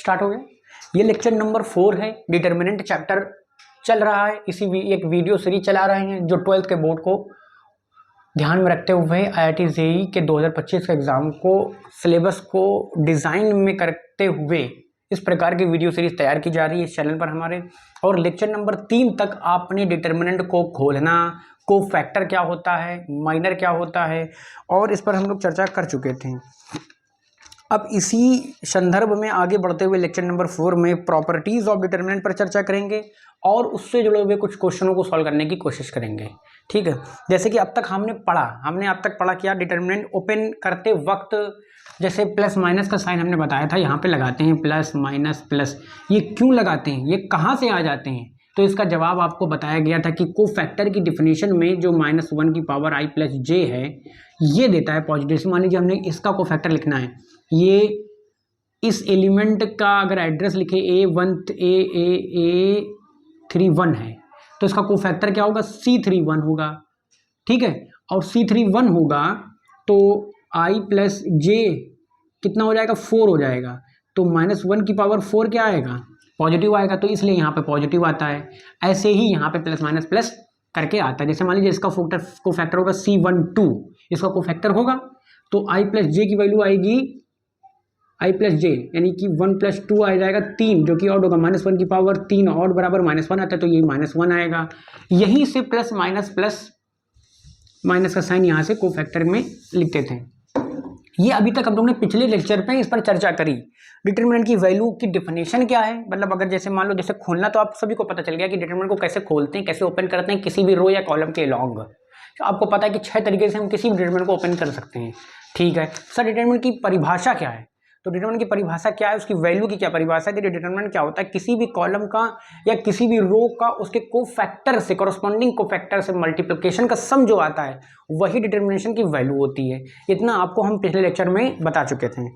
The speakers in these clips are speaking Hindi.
स्टार्ट हो गया। ये लेक्चर नंबर 4 है, डिटर्मिनेंट चैप्टर चल रहा है। एक वीडियो सीरीज चला रहे हैं जो 12th के बोर्ड को ध्यान में रखते हुए IIT JEE के 2025 के एग्ज़ाम को सिलेबस को डिज़ाइन में करते हुए इस प्रकार की वीडियो सीरीज तैयार की जा रही है इस चैनल पर हमारे। और लेक्चर नंबर 3 तक आपने डिटर्मिनेंट को खोलना, को फैक्टर क्या होता है, माइनर क्या होता है, और इस पर हम लोग चर्चा कर चुके थे। अब इसी संदर्भ में आगे बढ़ते हुए लेक्चर नंबर 4 में प्रॉपर्टीज़ ऑफ डिटर्मिनेंट पर चर्चा करेंगे और उससे जुड़े हुए कुछ क्वेश्चनों को सॉल्व करने की कोशिश करेंगे। ठीक है, जैसे कि अब तक हमने पढ़ा क्या, डिटर्मिनेंट ओपन करते वक्त जैसे प्लस माइनस का साइन हमने बताया था, यहाँ पे लगाते हैं प्लस माइनस प्लस। ये क्यों लगाते हैं, ये कहाँ से आ जाते हैं, तो इसका जवाब आपको बताया गया था कि कोफैक्टर की डिफिनीशन में जो -1 की पावर i प्लस जे है ये देता है पॉजिटिव। मान लीजिए हमने इसका कोफैक्टर लिखना है, ये इस एलिमेंट का अगर एड्रेस लिखे A31 है तो इसका कोफैक्टर क्या होगा, C31 होगा। ठीक है, और C31 होगा तो i प्लस जे कितना हो जाएगा, 4 हो जाएगा। तो -1 की पावर 4 क्या आएगा, पॉजिटिव आएगा, तो इसलिए यहाँ पे पॉजिटिव आता है। ऐसे ही यहाँ पे प्लस माइनस प्लस करके आता है। जैसे मान लीजिए इसका कोफैक्टर होगा C12, इसका कोफैक्टर होगा तो i प्लस जे की वैल्यू आएगी i प्लस जे, यानी कि 1 प्लस 2 आ जाएगा 3, जो कि ऑड होगा। -1 की पावर 3 ऑड बराबर -1 आता है, तो ये -1 आएगा। यहीं से प्लस माइनस का साइन यहाँ से कोफैक्टर में लिखते थे। ये अभी तक हम लोग ने पिछले लेक्चर पे इस पर चर्चा करी। डिटर्मिनेंट की वैल्यू की डिफिनेशन क्या है, मतलब अगर जैसे मान लो जैसे खोलना, तो आप सभी को पता चल गया कि डिटर्मिनेंट को कैसे खोलते हैं, कैसे ओपन करते हैं किसी भी रो या कॉलम के लॉन्ग। तो आपको पता है कि 6 तरीके से हम किसी भी डिटर्मिनेंट को ओपन कर सकते हैं। ठीक है सर, डिटर्मिनेंट की परिभाषा क्या है, तो डिटर्मिनेंट की परिभाषा क्या है, उसकी वैल्यू की क्या परिभाषा है। डिटर्मिनेंट क्या होता है, किसी भी कॉलम का या किसी भी रो का उसके कोफैक्टर से, कोरस्पॉन्डिंग कोफैक्टर से मल्टीप्लिकेशन का सम जो आता है वही डिटर्मिनेशन की वैल्यू होती है। इतना आपको हम पिछले लेक्चर में बता चुके थे।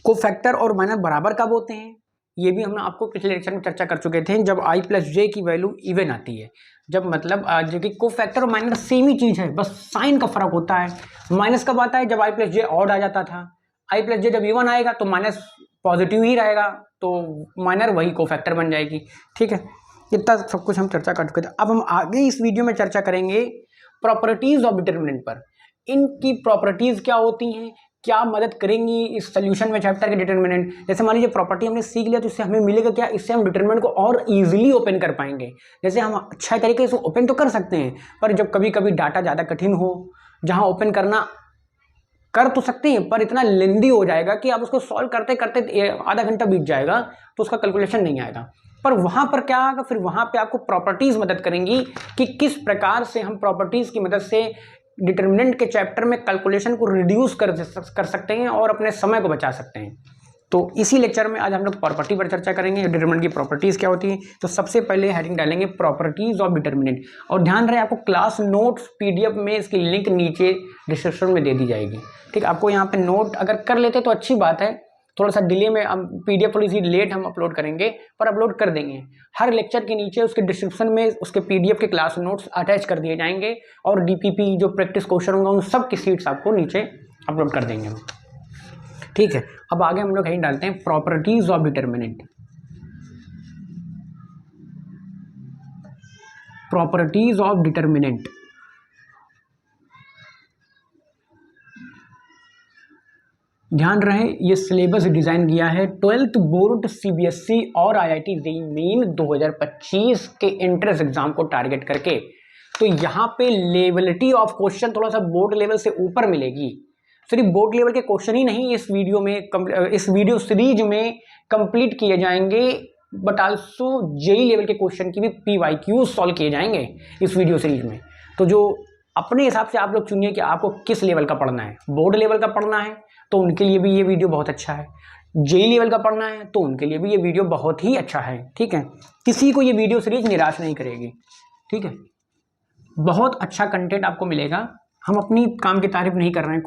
कोफैक्टर और माइनर बराबर कब होते हैं ये भी हम आपको पिछले लेक्चर में चर्चा कर चुके थे, जब i प्लस जे की वैल्यू इवन आती है। जब मतलब जो कि कोफैक्टर और माइनर सेम ही चीज़ है, बस साइन का फर्क होता है। माइनस कब आता है, जब i प्लस जे ऑड आ जाता था। i प्लस जे जब इवन आएगा तो माइनस पॉजिटिव ही रहेगा, तो माइनर वही कोफैक्टर बन जाएगी। ठीक है, इतना सब कुछ हम चर्चा कर चुके थे। अब हम आगे इस वीडियो में चर्चा करेंगे प्रॉपर्टीज ऑफ डिटर्मिनेंट पर। इनकी प्रॉपर्टीज क्या होती हैं, क्या मदद करेंगी इस सोल्यूशन में चैप्टर के डिटर्मिनेंट। जैसे मान लीजिए प्रॉपर्टी हमने सीख लिया तो इससे हमें मिलेगा क्या, इससे हम डिटर्मिनेंट को और इजीली ओपन कर पाएंगे। जैसे हम अच्छे तरीके से ओपन तो कर सकते हैं, पर जब कभी कभी डाटा ज़्यादा कठिन हो, जहाँ ओपन करना कर तो सकते हैं पर इतना लेंदी हो जाएगा कि आप उसको सॉल्व करते करते आधा घंटा बीत जाएगा, तो उसका कैलकुलेशन नहीं आएगा। पर वहाँ पर क्या आएगा, फिर वहाँ पे आपको प्रॉपर्टीज़ मदद करेंगी कि किस प्रकार से हम प्रॉपर्टीज़ की मदद से डिटर्मिनेंट के चैप्टर में कैलकुलेशन को रिड्यूस कर सकते हैं और अपने समय को बचा सकते हैं। तो इसी लेक्चर में आज हम लोग प्रॉपर्टी पर चर्चा करेंगे, डिटर्मिनेंट की प्रॉपर्टीज़ क्या होती हैं। तो सबसे पहले हेडिंग डालेंगे प्रॉपर्टीज़ ऑफ डिटर्मिनेंट, और ध्यान रहे आपको क्लास नोट्स PDF में इसकी लिंक नीचे डिस्क्रिप्शन में दे दी जाएगी। ठीक, आपको यहाँ पे नोट अगर कर लेते तो अच्छी बात है, थोड़ा सा डिले में PDF थोड़ी सी लेट हम अपलोड करेंगे, पर अपलोड कर देंगे। हर लेक्चर के नीचे उसके डिस्क्रिप्शन में उसके PDF के क्लास नोट्स अटैच कर दिए जाएंगे, और DPP जो प्रैक्टिस क्वेश्चन होंगे उन सब की सीट्स आपको नीचे अपलोड कर देंगे। ठीक है, अब आगे हम लोग कहीं डालते हैं properties of determinant. Properties of determinant, ध्यान रहे ये सिलेबस डिजाइन किया है 12th बोर्ड CBSE और IIT JEE मेन 2025 के एंट्रेंस एग्जाम को टारगेट करके। तो यहाँ पे लेवलिटी ऑफ क्वेश्चन थोड़ा सा बोर्ड लेवल से ऊपर मिलेगी। सिर्फ बोर्ड लेवल के क्वेश्चन ही नहीं इस वीडियो सीरीज में कंप्लीट किए जाएंगे, बट आल्सो JEE लेवल के क्वेश्चन की भी PYQ सॉल्व किए जाएंगे इस वीडियो सीरीज में। तो जो अपने हिसाब से आप लोग चुनिए कि आपको किस लेवल का पढ़ना है। बोर्ड लेवल का पढ़ना है तो उनके लिए भी ये वीडियो बहुत अच्छा है, JEE लेवल का पढ़ना है तो उनके लिए भी ये वीडियो बहुत ही अच्छा है। ठीक है, किसी को ये वीडियो सीरीज निराश नहीं करेगी। ठीक है, बहुत अच्छा कंटेंट आपको मिलेगा। हम अपनी काम की तारीफ नहीं कर रहे हैं,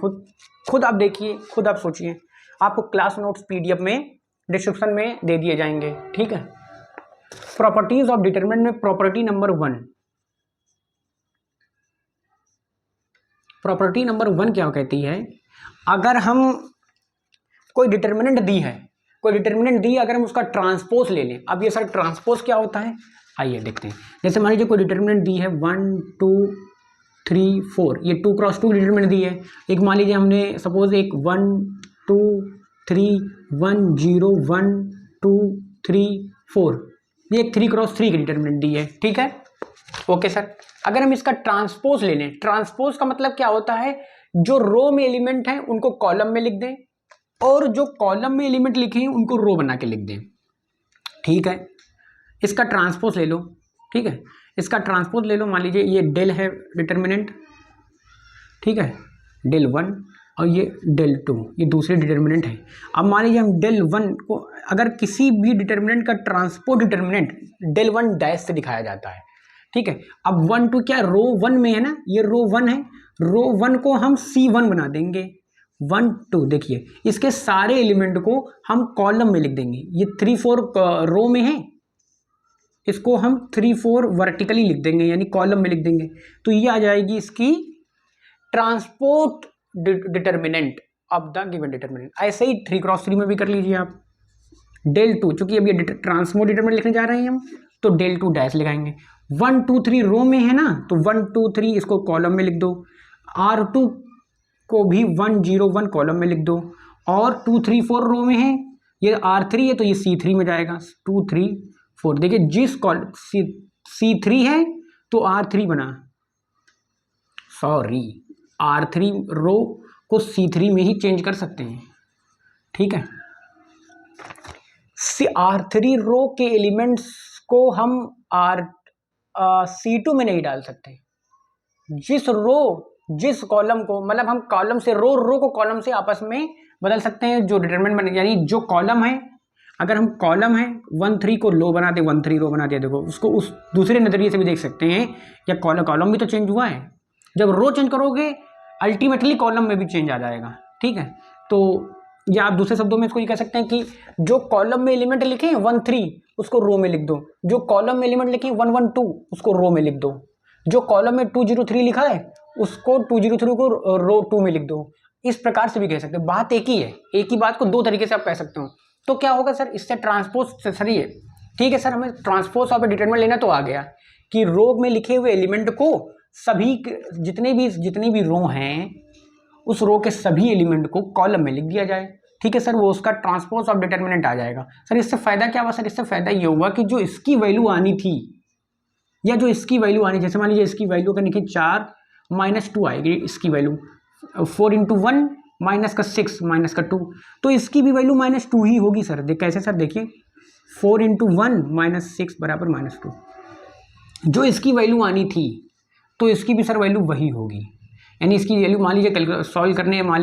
खुद आप देखिए, खुद आप सोचिए। आपको क्लास नोट्स PDF में डिस्क्रिप्शन में दे दिए जाएंगे। ठीक है, प्रॉपर्टीज ऑफ डिटर्मिनेंट में प्रॉपर्टी नंबर 1, प्रॉपर्टी नंबर 1 क्या कहती है, अगर हम कोई डिटर्मिनेंट दी है, कोई डिटर्मिनेंट दी, अगर हम उसका ट्रांसपोज ले लें। अब ये सर ट्रांसपोज क्या होता है, आइए देखते हैं। जैसे मान लीजिए कोई डिटर्मिनेंट दी है 1 2 3 4, ये 2 क्रॉस 2 डिटर्मिनेंट दी है। एक मान लीजिए हमने सपोज एक 1 2 3 1 0 1 2 3 4, ये एक 3 क्रॉस 3 की डिटर्मिनेंट दी है, ठीक है, ओके सर। अगर हम इसका ट्रांसपोज ले लें, ट्रांसपोज का मतलब क्या होता है, जो रो में एलिमेंट हैं उनको कॉलम में लिख दें, और जो कॉलम में एलिमेंट लिखे हैं उनको रो बना के लिख दें, ठीक है। इसका ट्रांसपोज ले लो, ठीक है, इसका ट्रांसपोज ले लो। मान लीजिए ये डेल है डिटर्मिनेंट, ठीक है, डेल 1, और ये डेल 2, ये दूसरे डिटर्मिनेंट है। अब मान लीजिए हम डेल 1 को, अगर किसी भी डिटर्मिनेंट का ट्रांसपोज डिटर्मिनेंट डेल 1 डैश से दिखाया जाता है, ठीक है। अब 1 2 क्या रो 1 में है ना, ये रो 1 है, रो 1 को हम C1 बना देंगे। 1 2 देखिए इसके सारे एलिमेंट को हम कॉलम में लिख देंगे। ये 3 4 रो में है, इसको हम 3 4 वर्टिकली लिख देंगे, यानी कॉलम में लिख देंगे। तो ये आ जाएगी इसकी transport determinant of the given determinant. ऐसे ही 3 क्रॉस 3 में भी कर लीजिए आप। डेल 2, चूंकि अभी ट्रांसपोर्ट डिटर्मिनेंट लिखने जा रहे हैं हम, तो डेल 2 डैश लगाएंगे। 1 2 3 रो में है ना, तो 1 2 3 इसको कॉलम में लिख दो। R2 को भी 1 0 1 कॉलम में लिख दो, और 2 3 4 रो में है, ये R3 है तो ये C3 में जाएगा। 2 3 4 देखिए, जिस C3 है तो R3 बना, सॉरी R3 रो को C3 में ही चेंज कर सकते हैं, ठीक है। R3 रो के एलिमेंट्स को हम C2 में नहीं डाल सकते। जिस कॉलम को, मतलब हम कॉलम से रो को कॉलम से आपस में बदल सकते हैं, जो डिटरमिनेंट बने, यानी जो कॉलम है, अगर हम कॉलम है 1 3 को लो बना दे, 1 3 रो बना दिया, देखो उसको उस दूसरे नज़रिए से भी देख सकते हैं, या कॉलम भी तो चेंज हुआ है। जब रो चेंज करोगे अल्टीमेटली कॉलम में भी चेंज आ जाएगा, ठीक है। तो या आप दूसरे शब्दों में इसको ये कह सकते हैं कि जो कॉलम में एलिमेंट लिखे हैं 1 3 उसको रो में लिख दो, जो कॉलम में एलिमेंट लिखे हैं 1 1 2 उसको रो में लिख दो, जो कॉलम में 2 0 3 लिखा है उसको 2 0 3 को रो 2 में लिख दो। इस प्रकार से भी कह सकते हैं, बात एक ही है, एक ही बात को दो तरीके से आप कह सकते हो। तो क्या होगा सर, इससे ट्रांसपोज से सर ये, ठीक है सर, हमें ट्रांसपोज ऑफ डिटरमिनेंट लेना तो आ गया कि रो में लिखे हुए एलिमेंट को सभी जितनी भी रो हैं उस रो के सभी एलिमेंट को कॉलम में लिख दिया जाए, ठीक है सर, वो उसका ट्रांसपोज ऑफ डिटरमिनेंट आ जाएगा। सर इससे फायदा क्या हुआ, सर इससे फायदा ये हुआ कि जो इसकी वैल्यू आनी थी, या जो इसकी वैल्यू आनी, जैसे मान लीजिए इसकी वैल्यू का लिखे 4 -2 आएगी, इसकी वैल्यू 4 × 1 माइनस का 6 माइनस का 2, तो इसकी भी वैल्यू -2 ही होगी सर। कैसे सर, देखिए 4 × 1 - 6 = -2, जो इसकी वैल्यू आनी थी तो इसकी भी सर वैल्यू वही होगी, यानी इसकी वैल्यू मान लीजिए सॉल्व करने, मान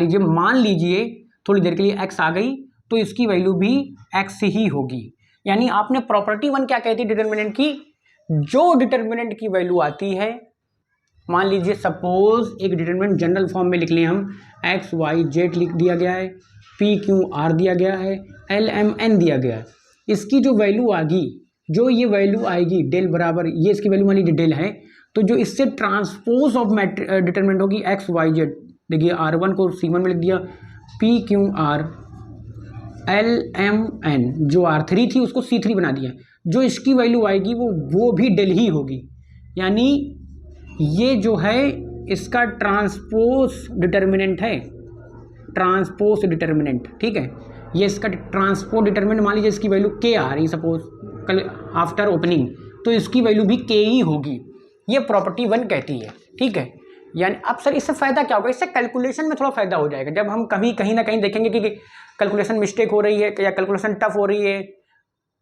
लीजिए थोड़ी देर के लिए x आ गई तो इसकी वैल्यू भी x ही होगी। यानी आपने प्रॉपर्टी 1 क्या कहती है डिटर्मिनेंट की, जो डिटर्मिनेंट की वैल्यू आती है, मान लीजिए सपोज एक डिटर्मिनेंट जनरल फॉर्म में लिख लें हम, x y z लिख दिया गया है, p q r दिया गया है, l m n दिया गया है, इसकी जो वैल्यू आएगी, जो ये वैल्यू आएगी डेल बराबर, ये इसकी वैल्यू मान लीजिए डेल है, तो जो इससे ट्रांसपोज ऑफ डिटर्मिनेंट होगी x y z, देखिए r1 को c1 में लिख दिया, p q r l m n, जो r3 थी उसको c3 बना दिया, जो इसकी वैल्यू आएगी वो भी डेल ही होगी। यानी ये जो है इसका ट्रांसपोज डिटर्मिनेंट है, ट्रांसपोज डिटर्मिनेंट, ठीक है, ये इसका ट्रांसपोज डिटर्मिनेंट, मान लीजिए इसकी वैल्यू k आ रही सपोज कल आफ्टर ओपनिंग, तो इसकी वैल्यू भी k ही होगी, ये प्रॉपर्टी 1 कहती है, ठीक है। यानी अब सर इससे फ़ायदा क्या होगा, इससे कैलकुलेशन में थोड़ा फ़ायदा हो जाएगा। जब हम कहीं ना कहीं देखेंगे कि कैलकुलेशन मिस्टेक हो रही है या कैलकुलेशन टफ हो रही है,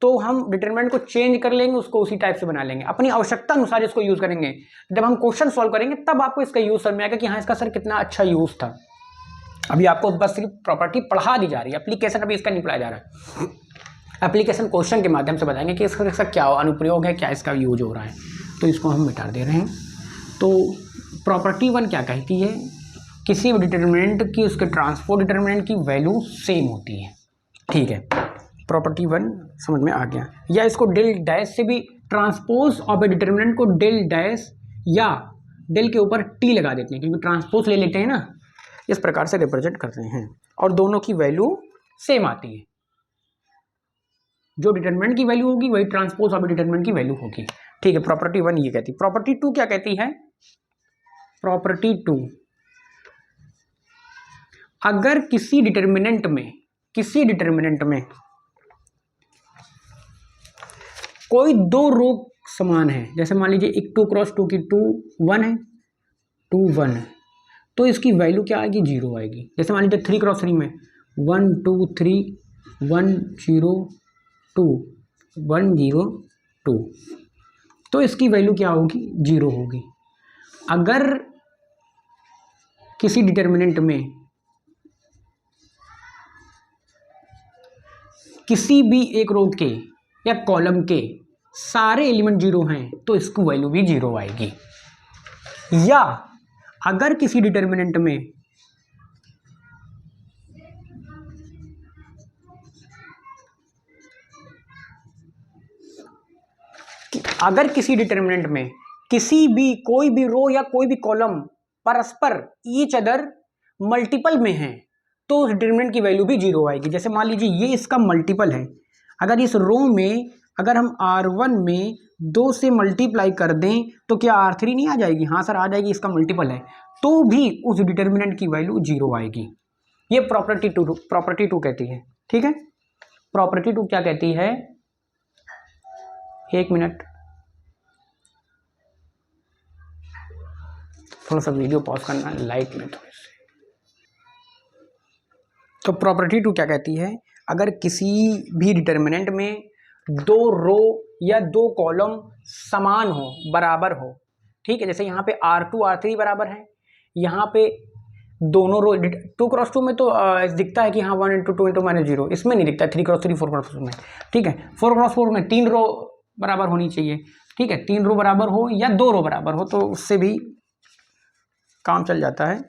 तो हम डिटरमिनेंट को चेंज कर लेंगे, उसको उसी टाइप से बना लेंगे, अपनी आवश्यकता अनुसार इसको यूज़ करेंगे। जब हम क्वेश्चन सॉल्व करेंगे तब आपको इसका यूज़ समझ में आएगा कि हाँ इसका सर कितना अच्छा यूज़ था। अभी आपको बस सिर्फ प्रॉपर्टी पढ़ा दी जा रही है, एप्लीकेशन अभी इसका नहीं पढ़ाया जा रहा है। एप्लीकेशन क्वेश्चन के माध्यम से बताएंगे कि इसका क्या अनुप्रयोग है, क्या इसका यूज हो रहा है, तो इसको हम मिटा दे रहे हैं। तो प्रॉपर्टी 1 क्या कहती है, किसी भी डिटरमिनेंट की उसके ट्रांसपोज डिटरमिनेंट की वैल्यू सेम होती है, ठीक है। प्रॉपर्टी 1 समझ में आ गया। या इसको डेल डैश से भी, ट्रांसपोज ऑफ ए डिटरमिनेंट को डेल डैश या डेल के ऊपर टी लगा देते हैं, क्योंकि ट्रांसपोज ले लेते हैं ना, इस प्रकार से रिप्रेजेंट करते हैं, और दोनों की वैल्यू सेम आती है। जो डिटरमिनेंट की वैल्यू होगी वही ट्रांसपोज ऑफ डिटरमिनेंट की वैल्यू होगी। ठीक है, प्रॉपर्टी 1 ये कहती है। प्रॉपर्टी 2 क्या कहती है? प्रॉपर्टी 2, अगर किसी डिटरमिनेंट में कोई दो रो समान है, जैसे मान लीजिए एक 2 क्रॉस 2 की 2 1 है, 2 1 है, तो इसकी वैल्यू क्या आएगी? 0 आएगी। जैसे मान लीजिए 3 क्रॉस 3 में 1 2 3 1 0 2 1 0 2, तो इसकी वैल्यू क्या होगी? 0 होगी। अगर किसी डिटरमिनेंट में किसी भी एक रो के या कॉलम के सारे एलिमेंट 0 हैं तो इसकी वैल्यू भी 0 आएगी। या अगर किसी डिटरमिनेंट में किसी भी कोई भी रो या कोई भी कॉलम परस्पर ईच अदर मल्टीपल में है तो उस डिटरमिनेंट की वैल्यू भी 0 आएगी। जैसे मान लीजिए ये इसका मल्टीपल है, अगर इस रो में अगर हम R1 में 2 से मल्टीप्लाई कर दें तो क्या R3 नहीं आ जाएगी? हाँ सर आ जाएगी, इसका मल्टीपल है, तो भी उस डिटरमिनेंट की वैल्यू 0 आएगी। ये प्रॉपर्टी 2 कहती है। ठीक है, प्रॉपर्टी 2 क्या कहती है? एक मिनट, थोड़ा सा वीडियो पॉज करना है लाइट में थोड़े से। तो प्रॉपर्टी 2 क्या कहती है? अगर किसी भी डिटरमिनेंट में दो रो या दो कॉलम समान हो, बराबर हो, ठीक है, जैसे यहाँ पे R2 R3 बराबर है, यहाँ पे दोनों रो 2 क्रॉस 2 में तो दिखता है कि हाँ 1 इंटू 2 इंटू माइनस 0, इसमें नहीं दिखता है 3 क्रॉस 3 4 क्रॉस 4 में। ठीक है, 4 क्रॉस 4 में 3 रो बराबर होनी चाहिए। ठीक है, 3 रो बराबर हो या 2 रो बराबर हो तो उससे भी काम चल जाता है।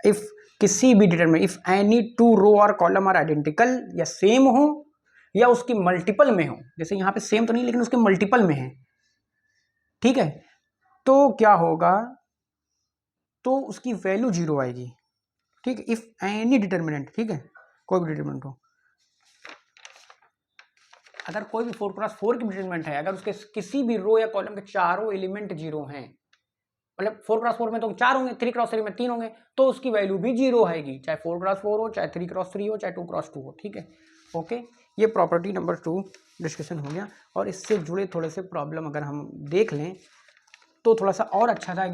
इफ किसी भी डिटरमिनेंट, इफ एनी 2 रो और कॉलम आर आइडेंटिकल या सेम हो या उसकी मल्टीपल में हो, जैसे यहाँ पे सेम तो नहीं लेकिन उसके मल्टीपल में है, ठीक है, तो क्या होगा? तो उसकी वैल्यू 0 आएगी। ठीक है, इफ एनी डिटरमिनेंट, ठीक है, कोई भी डिटरमिनेंट हो, अगर कोई भी 4 क्रॉस 4 की डिटरमिनेंट है, अगर उसके किसी भी रो या कॉलम के चारों एलिमेंट 0 हैं, मतलब 4 क्रॉस 4 में तो 4 होंगे, 3 क्रॉस 3 में 3 होंगे, तो उसकी वैल्यू भी 0 आएगी, चाहे 4 क्रॉस 4 हो, चाहे 3 क्रॉस 3 हो, चाहे 2 क्रॉस 2 हो। ठीक है, ओके, ये प्रॉपर्टी नंबर 2 डिस्कशन हो गया। और इससे जुड़े थोड़े से प्रॉब्लम अगर हम देख लें तो थोड़ा सा और अच्छा था।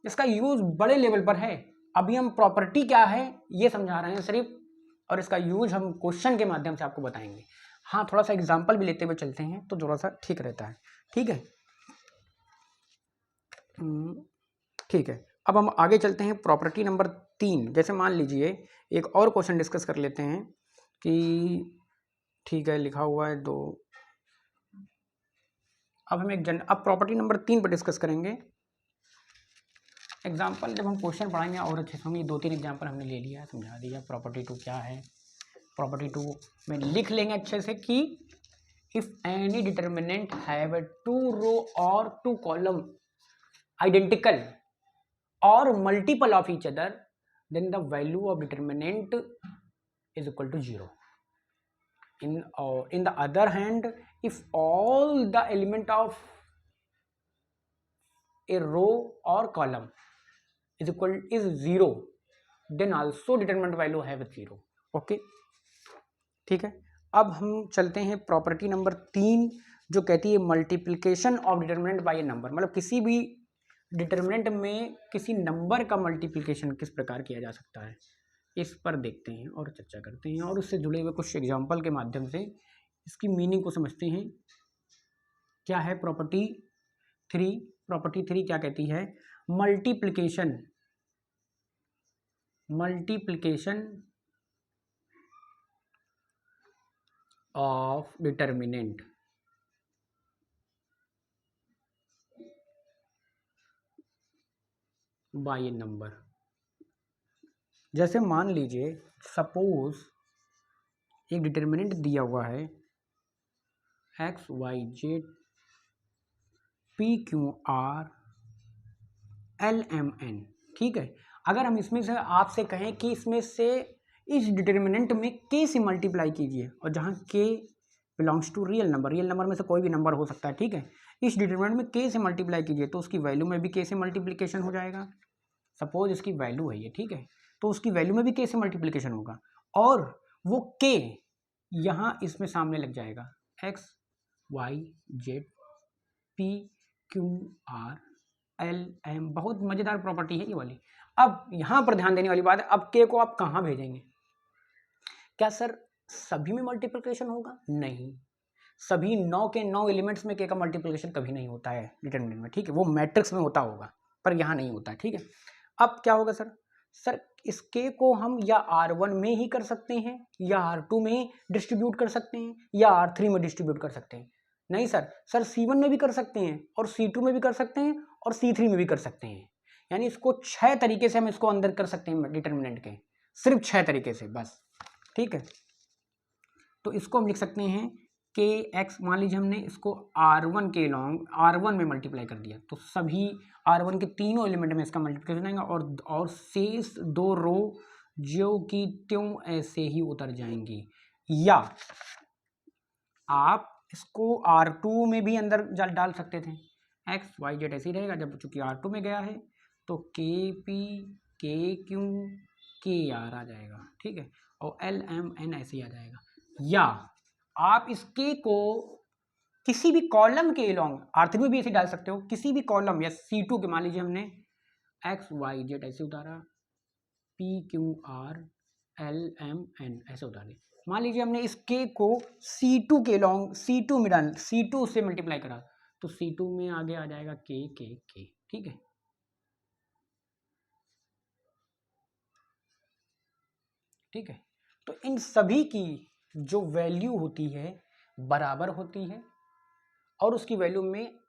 इसका यूज बड़े लेवल पर है, अभी हम प्रॉपर्टी क्या है ये समझा रहे हैं सिर्फ, और इसका यूज हम क्वेश्चन के माध्यम से आपको बताएंगे। हाँ, थोड़ा सा एग्जाम्पल भी लेते हुए चलते हैं तो थोड़ा सा ठीक रहता है। ठीक है, ठीक है, अब हम आगे चलते हैं प्रॉपर्टी नंबर 3। जैसे मान लीजिए एक और क्वेश्चन डिस्कस कर लेते हैं कि, ठीक है, लिखा हुआ है 2। अब हम अब प्रॉपर्टी नंबर 3 पर डिस्कस करेंगे। एग्जाम्पल जब हम क्वेश्चन पढ़ाएंगे और अच्छे से, हम ये 2-3 एग्जाम्पल हमने ले लिया है, समझा दिया प्रॉपर्टी 2 क्या है। प्रॉपर्टी 2 में लिख लेंगे अच्छे से कि इफ एनी डिटरमिनेंट हैव 2 रो और 2 column identical or multiple of each other, then the value of determinant is equal to 0. In the other hand, if all the element of a row or column is 0, then also determinant value have 0. Okay, ठीक है, अब हम चलते हैं प्रॉपर्टी नंबर 3 जो कहती है multiplication of determinant by a number. मतलब किसी भी डिटरमिनेंट में किसी नंबर का मल्टीप्लिकेशन किस प्रकार किया जा सकता है, इस पर देखते हैं और चर्चा करते हैं, और उससे जुड़े हुए कुछ एग्जाम्पल के माध्यम से इसकी मीनिंग को समझते हैं। क्या है प्रॉपर्टी 3? प्रॉपर्टी 3 क्या कहती है? Multiplication of determinant by a number. जैसे मान लीजिए सपोज एक डिटरमिनेंट दिया हुआ है x y z p q r l m n. ठीक है, अगर हम इसमें से आपसे कहें कि इसमें से इस डिटरमिनेंट में के से मल्टीप्लाई कीजिए, और जहाँ के बिलोंग्स टू रियल नंबर में से कोई भी नंबर हो सकता है, ठीक है। इस डिटरमिनेंट में k से मल्टीप्लाई कीजिए तो उसकी वैल्यू में भी k से मल्टीप्लिकेशन हो जाएगा। सपोज इसकी वैल्यू है ये, ठीक है, तो उसकी वैल्यू में भी k से मल्टीप्लिकेशन होगा और वो k यहाँ इसमें सामने लग जाएगा, x y z p q r l m। बहुत मज़ेदार प्रॉपर्टी है ये वाली। अब यहाँ पर ध्यान देने वाली बात है, अब k को आप कहाँ भेजेंगे? क्या सर सभी में मल्टीप्लिकेशन होगा? नहीं, सभी 9 के 9 एलिमेंट्स में k का मल्टीप्लिकेशन कभी नहीं होता है डिटरमिनेंट में, ठीक है। वो मैट्रिक्स में होता होगा पर यहाँ नहीं होता है, ठीक है। अब क्या होगा सर? सर इस k को हम या R1 में ही कर सकते हैं या R2 में डिस्ट्रीब्यूट कर सकते हैं या R3 में डिस्ट्रीब्यूट कर सकते हैं। नहीं सर, सर C1 में भी कर सकते हैं और C2 में भी कर सकते हैं और C3 में भी कर सकते हैं। यानी इसको 6 तरीके से हम इसको अंदर कर सकते हैं डिटरमिनेंट के, सिर्फ 6 तरीके से बस, ठीक है। तो इसको हम लिख सकते हैं के एक्स, मान लीजिए हमने इसको R1 के लॉन्ग R1 में मल्टीप्लाई कर दिया तो सभी R1 के तीनों एलिमेंट में इसका मल्टीप्लिकेशन आएगा और शेष 2 रो जो कि त्यों ऐसे ही उतर जाएंगी। या आप इसको R2 में भी अंदर डाल सकते थे, एक्स वाई जेड ऐसे ही रहेगा। जब चूंकि R2 में गया है तो के पी के क्यू के आर आ जाएगा, ठीक है, और एल एम एन ऐसे ही आ जाएगा। या आप इसके को किसी भी कॉलम के लॉन्ग R3 में भी ऐसे डाल सकते हो, किसी भी कॉलम या C2 के, मान लीजिए हमने एक्स वाई जेड ऐसे उतारा, p q r l m n ऐसे उतार दिया। मान लीजिए हमने इस के को C2 के लॉन्ग C2 में डाल, C2 से मल्टीप्लाई करा तो C2 में आगे आ जाएगा के, ठीक है। ठीक है, तो इन सभी की जो वैल्यू होती है बराबर होती है और उसकी वैल्यू में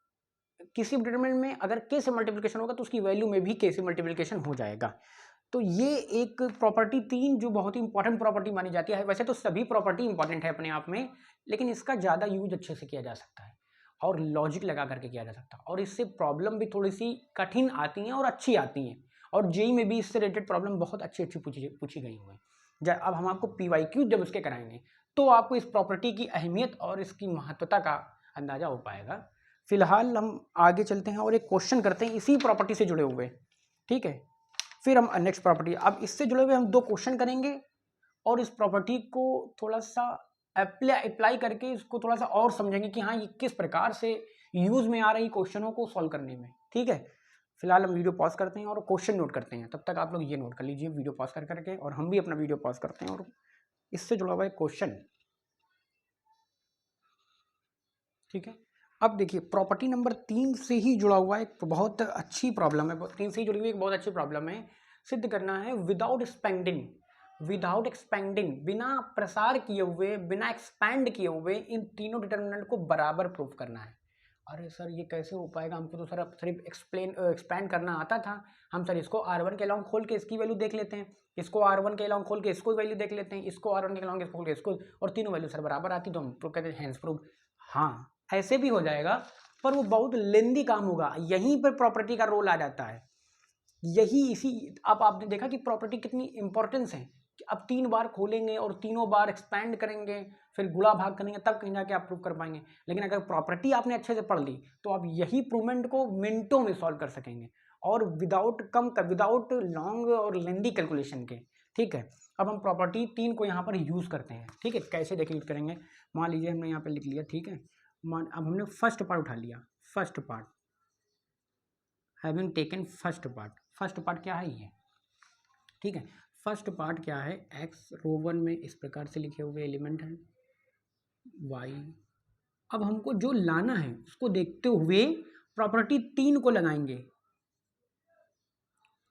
किसी डिटरमिनेंट में अगर k से मल्टीप्लिकेशन होगा तो उसकी वैल्यू में भी k से मल्टीप्लिकेशन हो जाएगा। तो ये एक प्रॉपर्टी 3 जो बहुत ही इंपॉर्टेंट प्रॉपर्टी मानी जाती है। वैसे तो सभी प्रॉपर्टी इंपॉर्टेंट है अपने आप में, लेकिन इसका ज़्यादा यूज अच्छे से किया जा सकता है और लॉजिक लगा करके किया जा सकता है और इससे प्रॉब्लम भी थोड़ी सी कठिन आती हैं और अच्छी आती हैं। और जेई में भी इससे रिलेटेड प्रॉब्लम बहुत अच्छी पूछी गई हुई हैं। अब हम आपको PYQ जब उसके कराएंगे तो आपको इस प्रॉपर्टी की अहमियत और इसकी महत्वता का अंदाजा हो पाएगा। फिलहाल हम आगे चलते हैं और एक क्वेश्चन करते हैं इसी प्रॉपर्टी से जुड़े हुए, ठीक है। फिर हम नेक्स्ट प्रॉपर्टी, अब इससे जुड़े हुए हम 2 क्वेश्चन करेंगे और इस प्रॉपर्टी को थोड़ा सा अप्लाई करके इसको थोड़ा सा और समझेंगे कि हाँ ये किस प्रकार से यूज में आ रही क्वेश्चनों को सॉल्व करने में, ठीक है। फिलहाल हम वीडियो पॉज करते हैं और क्वेश्चन नोट करते हैं। तब तक आप लोग ये नोट कर लीजिए वीडियो पॉज कर करके, और हम भी अपना वीडियो पॉज करते हैं और इससे जुड़ा हुआ एक क्वेश्चन, ठीक है। अब देखिए प्रॉपर्टी नंबर 3 से ही जुड़ा हुआ एक बहुत अच्छी प्रॉब्लम है, 3 से ही जुड़ी हुई एक बहुत अच्छी प्रॉब्लम है। सिद्ध करना है विदाउट एक्सपेंडिंग, बिना प्रसार किए हुए, बिना एक्सपैंड किए हुए इन तीनों डिटर्मिनेंट को बराबर प्रूफ करना है। अरे सर ये कैसे हो पाएगा, हमको तो सर अब सिर्फ एक्सपैंड करना आता था। हम सर इसको R1 के अलॉन्ग खोल के इसकी वैल्यू देख लेते हैं, इसको R1 के अलॉन्ग खोल के इसको वैल्यू देख लेते हैं, इसको R1 के अलॉन्ग इसको खोल के इसको, और तीनों वैल्यू सर बराबर आती तो हम प्रूफ कहते हैं हैंस प्रूफ। हाँ ऐसे भी हो जाएगा पर वो बहुत लेंदी काम होगा, यहीं पर प्रॉपर्टी का रोल आ जाता है। यही इसी अब आपने देखा कि प्रॉपर्टी कितनी इंपॉर्टेंस है कि अब 3 बार खोलेंगे और तीनों बार एक्सपैंड करेंगे, फिर गुणा भाग करेंगे, तब कहीं जाके आप प्रूव कर पाएंगे। लेकिन अगर प्रॉपर्टी आपने अच्छे से पढ़ ली तो आप यही प्रूवमेंट को मिनटों में सॉल्व कर सकेंगे और विदाउट लॉन्ग और लेंदी कैलकुलेशन के, ठीक है। अब हम प्रॉपर्टी 3 को यहाँ पर यूज करते हैं, ठीक है। कैसे देखिए यूज करेंगे, मान लीजिए हमने यहाँ पर लिख लिया, ठीक है। अब हमने फर्स्ट पार्ट उठा लिया, first part having taken first part क्या है ये, ठीक है। फर्स्ट पार्ट क्या है, एक्स रो 1 में इस प्रकार से लिखे हुए एलिमेंट हैं, वाई। अब हमको जो लाना है उसको देखते हुए प्रॉपर्टी 3 को लगाएंगे।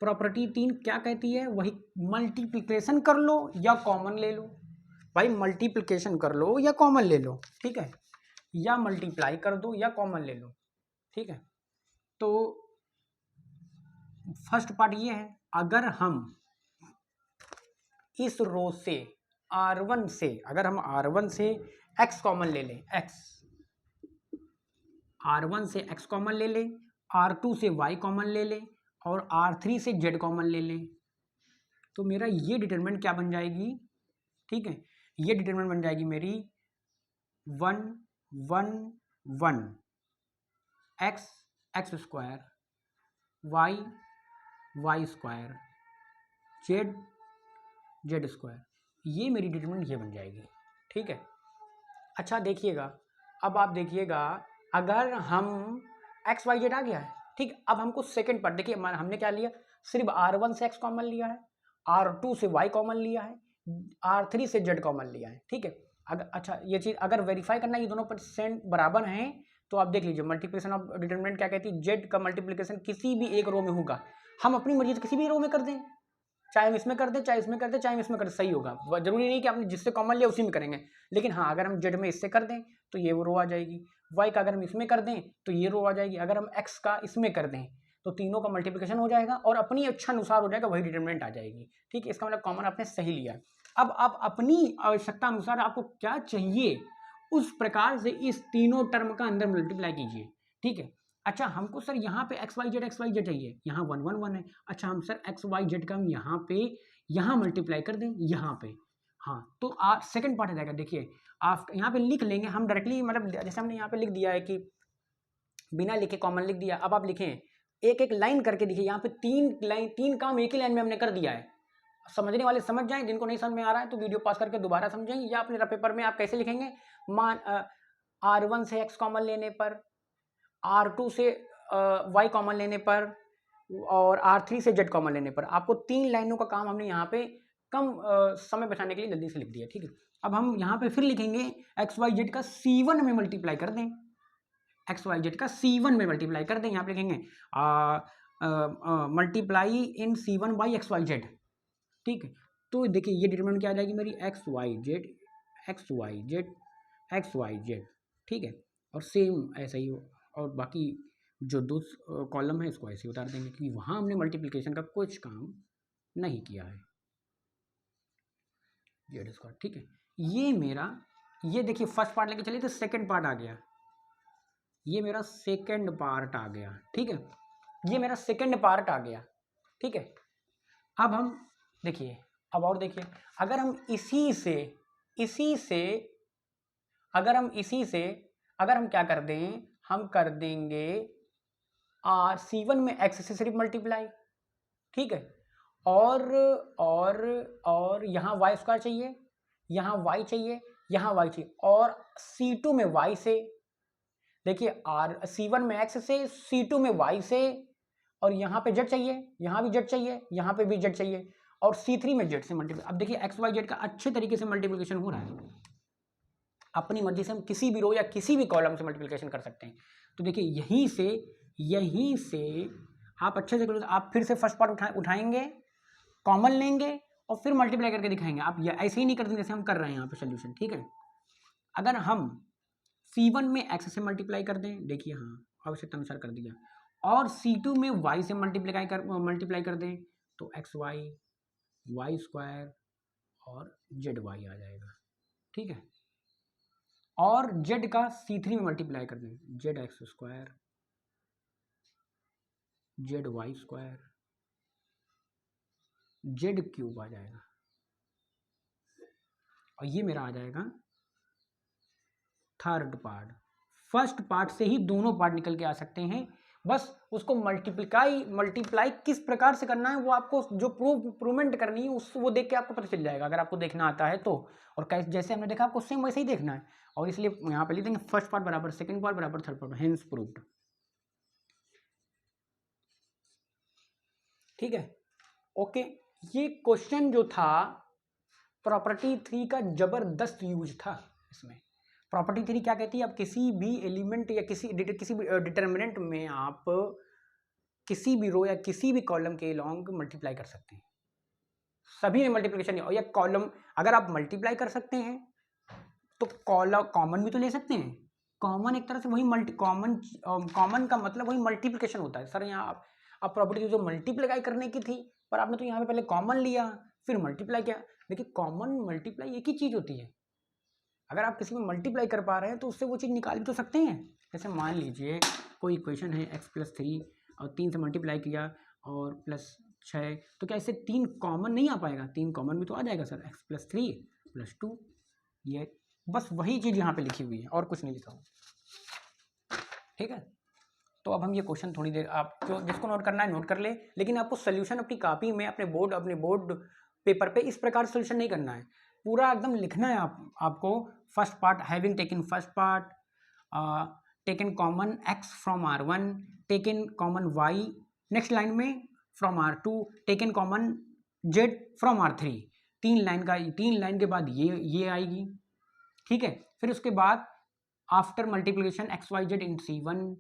प्रॉपर्टी 3 क्या कहती है, वही मल्टीप्लिकेशन कर लो या कॉमन ले लो। भाई मल्टीप्लिकेशन कर लो या कॉमन ले लो, ठीक है, या मल्टीप्लाई कर दो या कॉमन ले लो, ठीक है। तो फर्स्ट पार्ट ये है, अगर हम इस रो से R1 से, अगर हम R1 से x कॉमन ले लें, R1 से x कॉमन ले लें, R2 से y कॉमन ले लें और R3 से z कॉमन ले लें, तो मेरा ये डिटरमिनेंट क्या बन जाएगी, ठीक है। ये डिटरमिनेंट बन जाएगी मेरी 1 1 1 x x square y y square z z square, ये मेरी डिटरमिनेंट ये बन जाएगी। ठीक है, अच्छा देखिएगा, अब आप देखिएगा अगर हम एक्स वाई जेड आ गया है, ठीक, अब हमको सेकंड पार्ट देखिए, हमने क्या लिया, सिर्फ R1 से x कॉमन लिया है, R2 से y कॉमन लिया है, R3 से z कॉमन लिया है। ठीक है, अगर अच्छा ये चीज़ अगर वेरीफाई करना है ये दोनों परसेंट बराबर हैं तो आप देख लीजिए मल्टीप्लिकेशन ऑफ डिटरमिनेंट क्या कहती है, जेड का मल्टीप्लिकेशन किसी भी एक रो में होगा, हम अपनी मर्जी से किसी भी रो में कर दें, चाहे हम इसमें कर दें, चाहे इसमें कर दें, चाहे हम इसमें कर दें, सही होगा। जरूरी नहीं कि आपने जिससे कॉमन लिया उसी में करेंगे, लेकिन हाँ अगर हम जेड में इससे कर दें तो ये वो रो आ जाएगी, वाई का अगर हम इसमें कर दें तो ये रो आ जाएगी, अगर हम एक्स का इसमें कर दें तो तीनों का मल्टीप्लिकेशन हो जाएगा और अपनी इच्छा अनुसार हो जाएगा, वही डिटरमिनेंट आ जाएगी। ठीक है, इसका मतलब कॉमन आपने सही लिया। अब आप अपनी आवश्यकता अनुसार आपको क्या चाहिए उस प्रकार से इस तीनों टर्म का अंदर मल्टीप्लाई कीजिए। ठीक है, अच्छा हमको सर यहाँ पे एक्स वाई जेड चाहिए, यहाँ 1 1 1 है, अच्छा हम सर एक्स वाई जेड का हम यहाँ पे यहाँ मल्टीप्लाई कर दें यहाँ पे, हाँ तो आप सेकंड पार्ट आ जाएगा। देखिए आप यहाँ पे लिख लेंगे हम डायरेक्टली, मतलब जैसे हमने यहाँ पे लिख दिया है कि बिना लिखे कॉमन लिख दिया, अब आप लिखें एक एक लाइन करके देखिए, यहाँ पे तीन काम एक ही लाइन में हमने कर दिया है। समझने वाले समझ जाएं, जिनको नहीं समझ में आ रहा है तो वीडियो पास करके दोबारा समझें, या अपने रफ पेपर में आप कैसे लिखेंगे, मान R1 से x कॉमन लेने पर, R2 से y कॉमन लेने पर और R3 से z कॉमन लेने पर, आपको 3 लाइनों का काम हमने यहाँ पे कम समय बचाने के लिए जल्दी से लिख दिया। ठीक है, अब हम यहाँ पे फिर लिखेंगे एक्स वाई जेड का C1 में मल्टीप्लाई कर दें, एक्स वाई जेड का C1 में मल्टीप्लाई कर दें, यहाँ पे लिखेंगे multiply in C1 by x y z. ठीक है, तो देखिए ये डिटरमिनेंट क्या आ जाएगी मेरी, x y z x y z x y z. ठीक है, और सेम ऐसा ही हो, और बाकी जो दो कॉलम है इसको ऐसे उतार देंगे क्योंकि वहाँ हमने मल्टीप्लिकेशन का कुछ काम नहीं किया है, जेड स्क्वायर। ठीक है, ये मेरा, ये देखिए फर्स्ट पार्ट लेके चलिए तो सेकंड पार्ट आ गया, ये मेरा सेकंड पार्ट आ गया। ठीक है, ये मेरा सेकंड पार्ट आ गया। ठीक है, अब हम देखिए, अब और देखिए, अगर हम इसी से अगर हम क्या कर दें, हम कर देंगे C1 में x से सिर्फ मल्टीप्लाई। ठीक है, और यहाँ वाई स्क्वायर चाहिए, यहाँ y चाहिए, यहाँ y चाहिए, और C2 में y से, देखिए C1 में x से, C2 में y से, और यहाँ पे z चाहिए, यहाँ भी z चाहिए, यहाँ पे भी z चाहिए, और C3 में z से मल्टीप्लाई। अब देखिए एक्स वाई जेड का अच्छे तरीके से मल्टीप्लिकेशन हो रहा है, अपनी मर्जी से हम किसी भी रो या किसी भी कॉलम से मल्टीप्लिकेशन कर सकते हैं। तो देखिए यहीं से आप अच्छे से करो, आप फिर से फर्स्ट पार्ट उठाएंगे, कॉमन लेंगे और फिर मल्टीप्लाई करके दिखाएंगे। आप ऐसे ही नहीं कर देंगे जैसे हम कर रहे हैं यहाँ पे सोल्यूशन। ठीक है, अगर हम C1 में x से मल्टीप्लाई कर दें, देखिए हाँ आवश्यकता अनुसार कर दिया, और C2 में y से मल्टीप्लाई कर दें तो एक्स वाई वाई स्क्वायर और जेड वाई आ जाएगा। ठीक है, और z का C3 में मल्टीप्लाई कर दें, Z X square Z Y square Z cube आ जाएगा, और ये मेरा आ जाएगा थर्ड पार्ट। फर्स्ट पार्ट से ही दोनों पार्ट निकल के आ सकते हैं, बस उसको मल्टीप्लाई किस प्रकार से करना है वो आपको जो प्रूवमेंट करनी है उस वो देख के आपको पता चल जाएगा, अगर आपको देखना आता है तो। और जैसे हमने देखा आपको सेम वैसे ही देखना है, और इसलिए यहाँ पे लिख देंगे फर्स्ट पार्ट बराबर सेकंड पार्ट बराबर थर्ड पार्ट, हेंस प्रूव्ड। ठीक है, ओके, ये क्वेश्चन जो था प्रॉपर्टी 3 का जबरदस्त यूज था। इसमें प्रॉपर्टी 3 क्या कहती है, आप किसी भी एलिमेंट या किसी भी डिटर्मिनेंट में आप किसी भी रो या किसी भी कॉलम के लॉन्ग मल्टीप्लाई कर सकते हैं, सभी में मल्टीप्लिकेशन। और या कॉलम अगर आप मल्टीप्लाई कर सकते हैं तो कॉमन भी तो ले सकते हैं, कॉमन एक तरह से वही कॉमन का मतलब वही मल्टीप्लिकेशन होता है। सर यहाँ आप प्रॉपर्टी जो मल्टीप्लाई करने की थी पर आपने तो यहाँ पे पहले कॉमन लिया फिर मल्टीप्लाई किया, देखिए कॉमन मल्टीप्लाई एक ही चीज़ होती है। अगर आप किसी में मल्टीप्लाई कर पा रहे हैं तो उससे वो चीज़ निकाल भी तो सकते हैं। जैसे मान लीजिए कोई इक्वेशन है x+3 और 3 से मल्टीप्लाई किया और +6, तो क्या इससे 3 कॉमन नहीं आ पाएगा, 3 कॉमन भी तो आ जाएगा सर, x+3 +2, ये बस वही चीज़ यहाँ पे लिखी हुई है और कुछ नहीं लिखा हुआ। ठीक है, तो अब हम ये क्वेश्चन थोड़ी देर, आप जो जिसको नोट करना है नोट कर ले, लेकिन आपको सोल्यूशन अपनी कॉपी में अपने बोर्ड पेपर पे इस प्रकार सोल्यूशन नहीं करना है, पूरा एकदम लिखना है आपको। First part, having taken first part, taken common x from R1, taken common y, next line में from R2, taken common z from R3। 3 लाइन के बाद ये आएगी। ठीक है, फिर उसके बाद आफ्टर मल्टीप्लिकेशन XYZ इन C1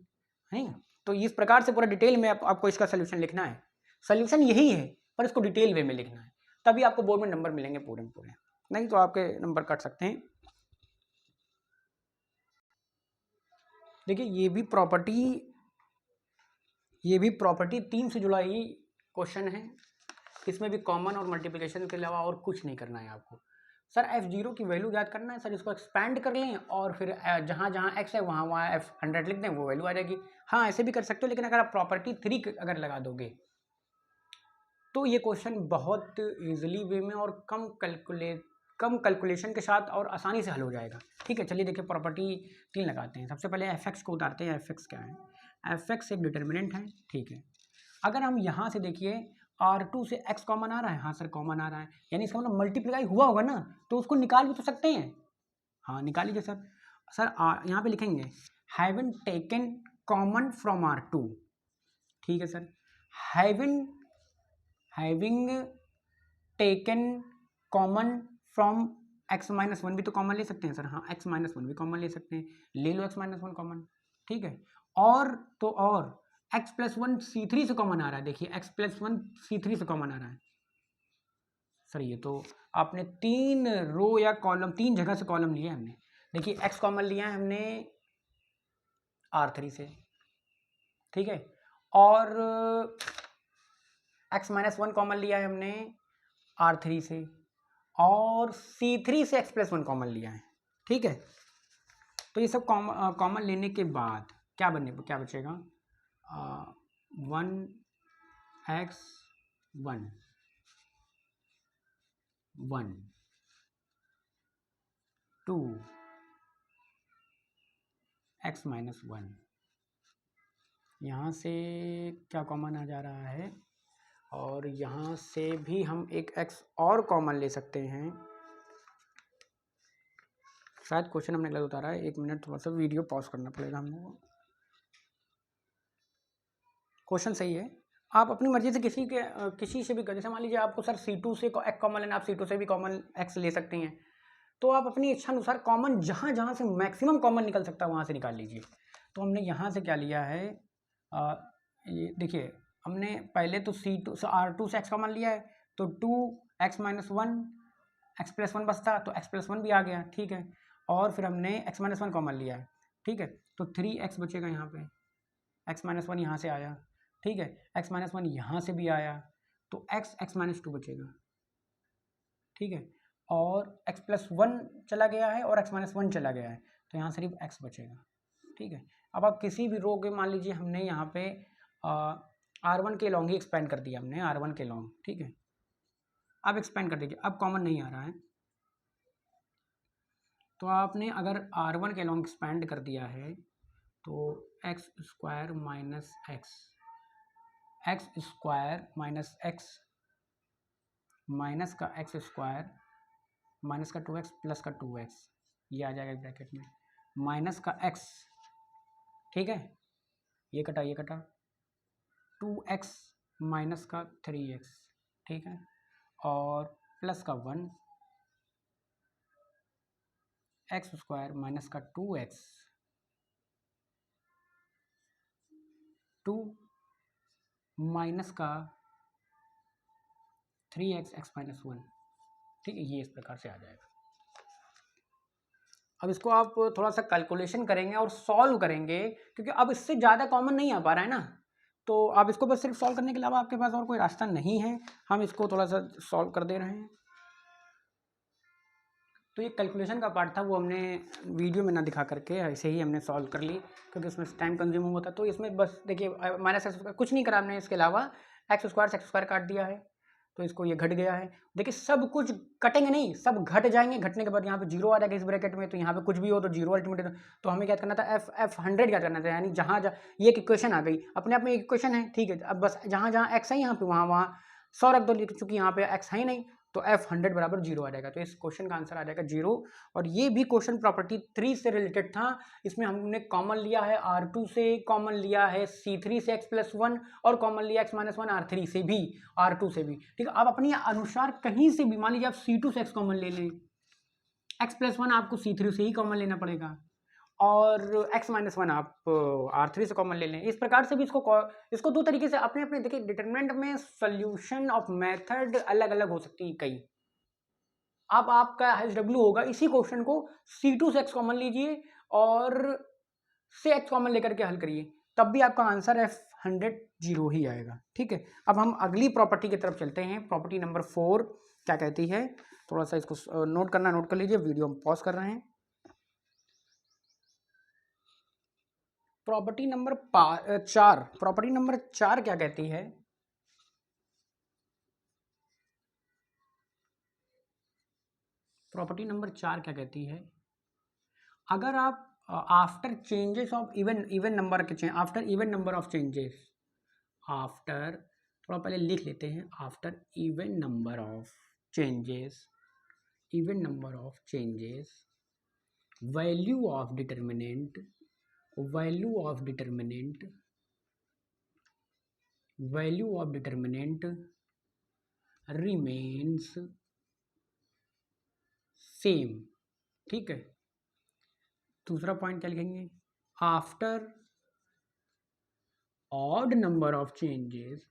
है। तो इस प्रकार से पूरा डिटेल में आपको इसका सोल्यूशन लिखना है। सोल्यूशन यही है पर इसको डिटेल वे में लिखना है, तभी आपको बोर्ड में नंबर मिलेंगे पूरे पूरे, नहीं तो आपके नंबर कट सकते हैं। देखिए ये भी प्रॉपर्टी 3 से जुड़ा ही क्वेश्चन है। इसमें भी कॉमन और मल्टीप्लिकेशन के अलावा और कुछ नहीं करना है आपको। सर F0 की वैल्यू याद करना है सर, इसको एक्सपैंड कर लें और फिर जहाँ जहाँ x है वहाँ वहाँ F100 लिख दें, वो वैल्यू आ जाएगी। हाँ ऐसे भी कर सकते हो, लेकिन अगर आप प्रॉपर्टी 3 अगर लगा दोगे तो ये क्वेश्चन बहुत ईजिली वे में और कम कैलकुलेशन के साथ और आसानी से हल हो जाएगा। ठीक है, चलिए देखिए प्रॉपर्टी 3 लगाते हैं। सबसे पहले fx को उतारते हैं। fx क्या है? fx एक डिटर्मिनेंट है। ठीक है, अगर हम यहाँ से देखिए R2 से x कॉमन आ रहा है, हाँ सर कॉमन आ रहा है, यानी इसका मतलब मल्टीप्लाई हुआ होगा ना, तो उसको निकाल भी तो सकते हैं। हाँ निकाल लीजिए सर। यहाँ पे लिखेंगे having taken common from R2। ठीक है sir, having taken common from x-1 भी तो कॉमन ले सकते हैं सर। हाँ x-1 भी कॉमन ले सकते हैं, ले लो x-1 कॉमन। ठीक है, और तो और x+1 C3 से कॉमन आ रहा है। देखिए x+1 C3 से कॉमन आ रहा है सर। ये तो आपने 3 रो या कॉलम, 3 जगह से कॉलम लिया है हमने। देखिए x कॉमन लिया है हमने R3 से। ठीक है, और x-1 कॉमन लिया है हमने R3 से, और C3 से x+1 कॉमन लिया है। ठीक है, तो ये सब कॉमन लेने के बाद क्या बचेगा? 1x1 1 2 x-1। यहाँ से क्या कॉमन आ जा रहा है, और यहाँ से भी हम एक x और कॉमन ले सकते हैं। शायद क्वेश्चन हमने गलत उतारा है, 1 मिनट थोड़ा सा वीडियो पॉज करना पड़ेगा हम लोगों को। क्वेश्चन सही है, आप अपनी मर्जी से किसी से भी, जैसे मान लीजिए आपको सर C2 से x कॉमन लेना, आप C2 से भी कॉमन x ले सकते हैं। तो आप अपनी इच्छा अनुसार कॉमन जहाँ जहाँ से मैक्सिमम कॉमन निकल सकता है वहाँ से निकाल लीजिए। तो हमने यहाँ से क्या लिया है, ये देखिए हमने पहले तो R2 से x कॉमन लिया है, तो 2x-1 x+1 बचता, तो x+1 भी आ गया। ठीक है, और फिर हमने x-1 कॉमन लिया है। ठीक है, तो 3x बचेगा यहाँ पे, x-1 यहाँ से आया। ठीक है, x-1 यहाँ से भी आया, तो x-2 बचेगा। ठीक है, और x+1 चला गया है और x-1 चला गया है, तो यहाँ सिर्फ x बचेगा। ठीक है, अब आप किसी भी रो के, मान लीजिए हमने यहाँ पे R1 के लॉन्ग ही एक्सपेंड कर दिया हमने, R1 के लॉन्ग। ठीक है, अब एक्सपेंड कर दीजिए, अब कॉमन नहीं आ रहा है, तो आपने अगर R1 के लॉन्ग एक्सपेंड कर दिया है तो x² माइनस x माइनस का x² माइनस का 2x प्लस का 2x, ये आ जाएगा ब्रैकेट में, माइनस का x। ठीक है, ये कटा 2x माइनस का 3x। ठीक है, और प्लस का 1 x² माइनस का 2x 2 माइनस का 3x x-1। ठीक है, ये इस प्रकार से आ जाएगा। अब इसको आप थोड़ा सा कैलकुलेशन करेंगे और सॉल्व करेंगे, क्योंकि अब इससे ज़्यादा कॉमन नहीं आ पा रहा है ना, तो आप इसको बस सिर्फ सॉल्व करने के अलावा आपके पास और कोई रास्ता नहीं है। हम इसको थोड़ा सा सॉल्व कर दे रहे हैं। तो ये कैलकुलेशन का पार्ट था, वो हमने वीडियो में ना दिखा करके ऐसे ही हमने सॉल्व कर ली, क्योंकि उसमें टाइम कंज्यूम होता। तो इसमें बस देखिए माइनस x कुछ नहीं करा हमने, इसके अलावा x² से x² काट दिया है, तो इसको ये घट गया है। देखिए सब कुछ कटेंगे नहीं, सब घट जाएंगे, घटने के बाद यहाँ पे जीरो आ जाएगा इस ब्रैकेट में, तो यहाँ पे कुछ भी हो तो जीरो अल्टीमेट। तो हमें क्या करना था, एफ 100 क्या करना था, यानी जहाँ ये एक इक्वेशन आ गई अपने आप में, एक इक्वेशन है, ठीक है। अब बस जहाँ जहाँ एक्स है यहाँ पे वहाँ 100 रख दो, चूंकि यहाँ पे एक्स है ही नहीं, तो F100 बराबर जीरो आ जाएगा। तो इस क्वेश्चन का आंसर आ जाएगा जीरो। और ये भी क्वेश्चन प्रॉपर्टी 3 से रिलेटेड था। इसमें हमने कॉमन लिया है R2 से, कॉमन लिया है C3 से x+1, और कॉमन लिया x-1 R3 से भी, R2 से भी, ठीक है। आप अपने अनुसार कहीं से भी, मान लीजिए आप C2 से x कॉमन ले लें, x+1 आपको C3 से ही कॉमन लेना पड़ेगा, और x-1 आप R3 से कॉमन ले लें। इस प्रकार से भी इसको दो तरीके से अपने अपने, देखिए डिटरमिनेंट में सोल्यूशन ऑफ मेथड अलग अलग हो सकती है कई। अब आपका HW होगा, इसी क्वेश्चन को C2 से x कॉमन लीजिए और से x कॉमन लेकर के हल करिए, तब भी आपका आंसर F100 जीरो ही आएगा, ठीक है। अब हम अगली प्रॉपर्टी की तरफ चलते हैं। प्रॉपर्टी नंबर 4 क्या कहती है, थोड़ा सा इसको नोट करना, नोट कर लीजिए, वीडियो हम पॉज कर रहे हैं। प्रॉपर्टी नंबर 4, प्रॉपर्टी नंबर 4 क्या कहती है, प्रॉपर्टी नंबर 4 क्या कहती है, अगर आप after changes of even number के after even number of changes, after, थोड़ा पहले लिख लेते हैं, after even number of changes, even number of changes, value of determinant, value of determinant, value of determinant remains same, ठीक है। दूसरा पॉइंट क्या लिखेंगे, after odd number of changes,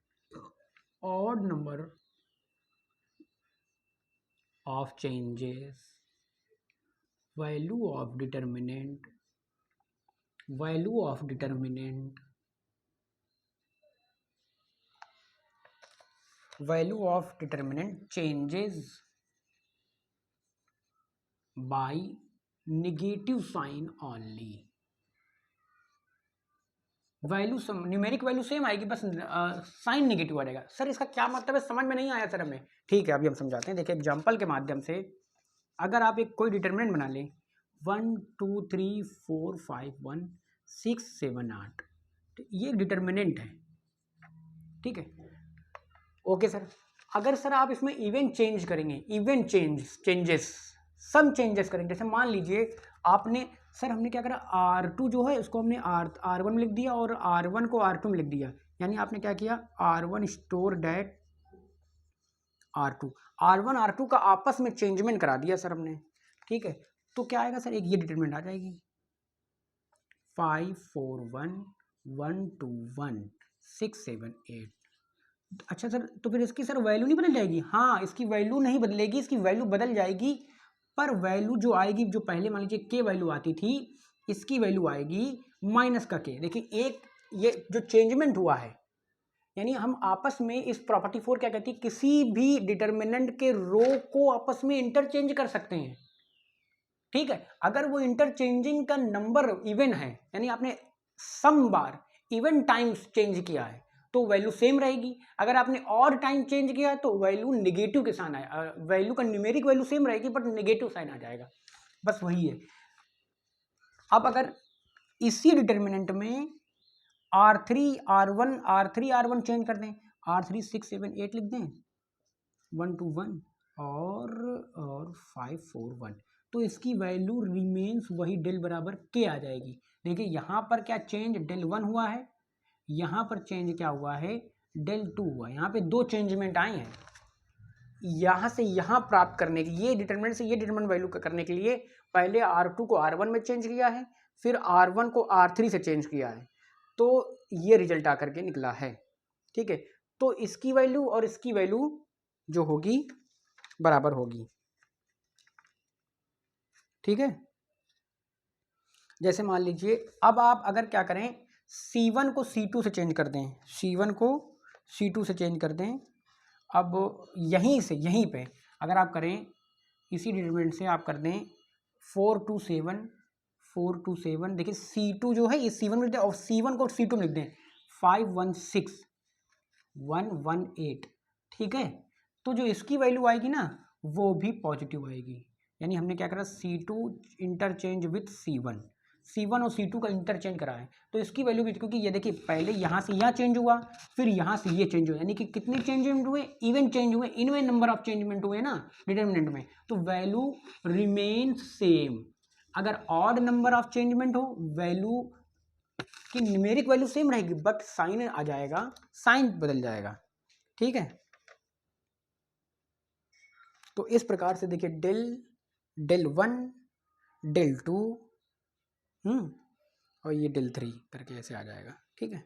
odd number of changes, value of determinant, value of determinant, value of determinant changes by negative sign only. Value numeric value same आएगी, बस साइन नेगेटिव आ जाएगा। सर इसका क्या मतलब है, समझ में नहीं आया सर हमें, ठीक है अभी हम समझाते हैं। देखिए एग्जांपल के माध्यम से, अगर आप एक कोई डिटर्मिनेंट बना लें 1 2 3 4 5 1 6 7 8, तो ये एक डिटर्मिनेंट है, ठीक है, ओके सर। अगर सर आप इसमें इवेंट चेंज करेंगे, इवेंट चेंजेस सम चेंजेस करेंगे, जैसे मान लीजिए आपने, सर हमने क्या करा, R2 जो है उसको हमने R1 में लिख दिया और R1 को R2 में लिख दिया, यानी आपने क्या किया, R1 store date R2, R1 R2 का आपस में चेंजमेंट करा दिया सर हमने, ठीक है। तो क्या आएगा सर, एक ये डिटरमिनेंट आ जाएगी 5 4 1 1 2 1 6 7 8। अच्छा सर, तो फिर इसकी सर वैल्यू नहीं बदल जाएगी, हाँ इसकी वैल्यू नहीं बदलेगी, इसकी वैल्यू बदल जाएगी, पर वैल्यू जो आएगी, जो पहले मान लीजिए के वैल्यू आती थी, इसकी वैल्यू आएगी माइनस का के। देखिए एक ये जो चेंजमेंट हुआ है, यानी हम आपस में इस प्रॉपर्टी 4 क्या कहती है, किसी भी डिटर्मिनेंट के रो को आपस में इंटरचेंज कर सकते हैं, ठीक है। अगर वो इंटरचेंजिंग का नंबर इवन है, यानी आपने सम बार इवन टाइम्स चेंज किया है, तो वैल्यू सेम रहेगी। अगर आपने और टाइम चेंज किया तो वैल्यू नेगेटिव के साइन आए, वैल्यू का न्यूमेरिक वैल्यू सेम रहेगी बट नेगेटिव साइन आ जाएगा, बस वही है। अब अगर इसी डिटर्मिनेंट में R3 R1 चेंज कर दें, R3 6 7 8 लिख दें, 1 2 1 और 5 4 1, तो इसकी वैल्यू रिमेन्स वही डेल बराबर के आ जाएगी। देखिए यहाँ पर क्या चेंज डेल 1 हुआ है, यहाँ पर चेंज क्या हुआ है, डेल 2 हुआ है। यहाँ पे दो चेंजमेंट आए हैं, यहाँ से यहाँ प्राप्त करने के, ये डिटरमिनेंट से ये डिटरमिनेंट वैल्यू करने के लिए पहले R2 को R1 में चेंज किया है, फिर R1 को R3 से चेंज किया है, तो ये रिजल्ट आकर के निकला है, ठीक है। तो इसकी वैल्यू और इसकी वैल्यू जो होगी बराबर होगी, ठीक है। जैसे मान लीजिए अब आप अगर क्या करें, C1 को C2 से चेंज कर दें, C1 को C2 से चेंज कर दें। अब यहीं से यहीं पे अगर आप करें, इसी डिटरमिनेंट से आप कर दें 4 2 7, देखिए C2 जो है ये C1 में लिख दें और C1 को C2 में लिख दें 5 1 6 1 1 8, ठीक है। तो जो इसकी वैल्यू आएगी ना वो भी पॉजिटिव आएगी। यानी हमने क्या करा, C2 इंटरचेंज विथ C1 और C2 का इंटरचेंज करा है, तो इसकी वैल्यू भी, क्योंकि ये देखिए पहले यहाँ से यहाँ चेंज हुआ, फिर यहाँ से ये चेंज हुआ, यानी कि कितने चेंजमेंट हुए, इवन चेंज हुए, इवन नंबर ऑफ चेंजमेंट हुए ना डिटर्मिनेंट में, तो वैल्यू रिमेन सेम। अगर ऑड नंबर ऑफ चेंजमेंट हो, वैल्यू की न्यूमेरिक वैल्यू सेम रहेगी, बट साइन आ जाएगा, साइन बदल जाएगा। ठीक है, तो इस प्रकार से देखिए del1 del2 और ये del3 करके ऐसे आ जाएगा। ठीक है,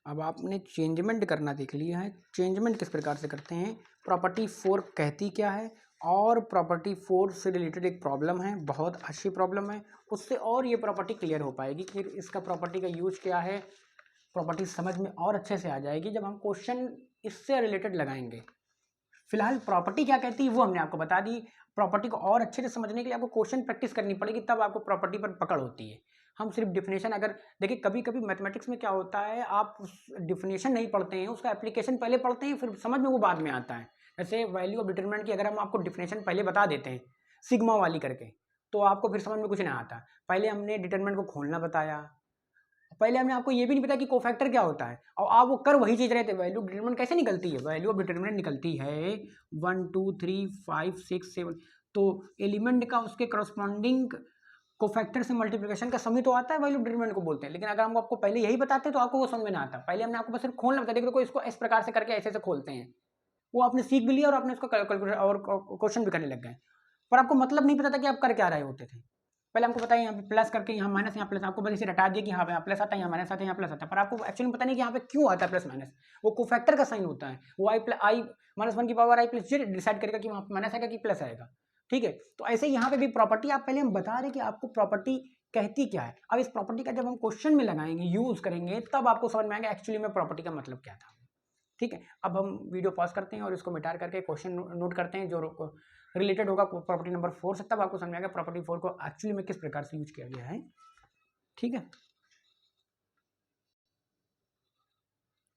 अब आपने चेंजमेंट करना देख लिया है। चेंजमेंट किस प्रकार से करते हैं, प्रॉपर्टी 4 कहती क्या है, और प्रॉपर्टी 4 से रिलेटेड एक प्रॉब्लम है, बहुत अच्छी प्रॉब्लम है, उससे और ये प्रॉपर्टी क्लियर हो पाएगी। फिर इसका प्रॉपर्टी का यूज क्या है, प्रॉपर्टी समझ में और अच्छे से आ जाएगी जब हम क्वेश्चन इससे रिलेटेड लगाएंगे। फिलहाल प्रॉपर्टी क्या कहती है वो हमने आपको बता दी। प्रॉपर्टी को और अच्छे से समझने के लिए आपको क्वेश्चन प्रैक्टिस करनी पड़ेगी, तब आपको प्रॉपर्टी पर पकड़ होती है। हम सिर्फ डिफिनेशन, अगर देखिए कभी कभी मैथमेटिक्स में क्या होता है, आप डिफिनेशन नहीं पढ़ते हैं, उसका एप्लीकेशन पहले पढ़ते हैं, फिर समझ में वो बाद में आता है। जैसे वैल्यू ऑफ डिटरमिनेंट की अगर हम आपको डिफिनेशन पहले बता देते हैं सिग्मा वाली करके, तो आपको फिर समझ में कुछ नहीं आता। पहले हमने डिटरमिनेंट को खोलना बताया, पहले हमने आपको ये भी नहीं पता कि कोफैक्टर क्या होता है, और आप वो कर वही चीज़ रहे थे। वैल्यू ऑफ डिटरमिनेंट कैसे निकलती है, वैल्यू ऑफ डिटरमिनेंट निकलती है 1 2 3 5 6 7, तो एलिमेंट का उसके करस्पॉन्डिंग कोफैक्टर से मल्टीप्लिकेशन का सम ही तो आता है, वैल्यू ऑफ डिटरमिनेंट को बोलते हैं। लेकिन अगर हम आपको पहले यही बताते तो आपको वो समझ में ना आता। पहले हमने आपको बस सिर्फ खोलना बता दिया, देखो इसको इस प्रकार से करके ऐसे ऐसे खोलते हैं, वो आपने सीख भी लिया और आपने उसको कैलकुलेट और क्वेश्चन भी करने लग गए, पर आपको मतलब नहीं पता था कि आप कर क्या रहे होते थे। पहले हमको पता है यहाँ पे प्लस करके यहाँ माइनस, यहाँ प्लस, आपको बस इसे रटा दिया कि हाँ यहाँ प्लस आता है, यहाँ माइनस आता है, यहाँ प्लस आता है, पर आपको एक्चुअली पता नहीं कि यहाँ पे क्यों आता है प्लस माइनस। वो कोफैक्टर का साइन होता है, वो आई माइनस 1 की पावर आई प्लस जे डिसाइड करेगा कि वहाँ पे माइनस आएगा कि प्लस आएगा। ठीक है, तो ऐसे यहाँ पे भी प्रॉपर्टी आप पहले हम बता रहे कि आपको प्रॉपर्टी कहती क्या है। अब इस प्रॉपर्टी का जब हम क्वेश्चन में लगाएंगे, यूज करेंगे, तब आपको समझ में आएगा एक्चुअली में प्रॉपर्टी का मतलब क्या था। ठीक है, अब हम वीडियो पॉज करते हैं और इसको मिटा करके क्वेश्चन नोट करते हैं जो रिलेटेड होगा प्रॉपर्टी नंबर 4 से, तब आपको समझ आएगा प्रॉपर्टी 4 को एक्चुअली में किस प्रकार से यूज किया गया है। ठीक है,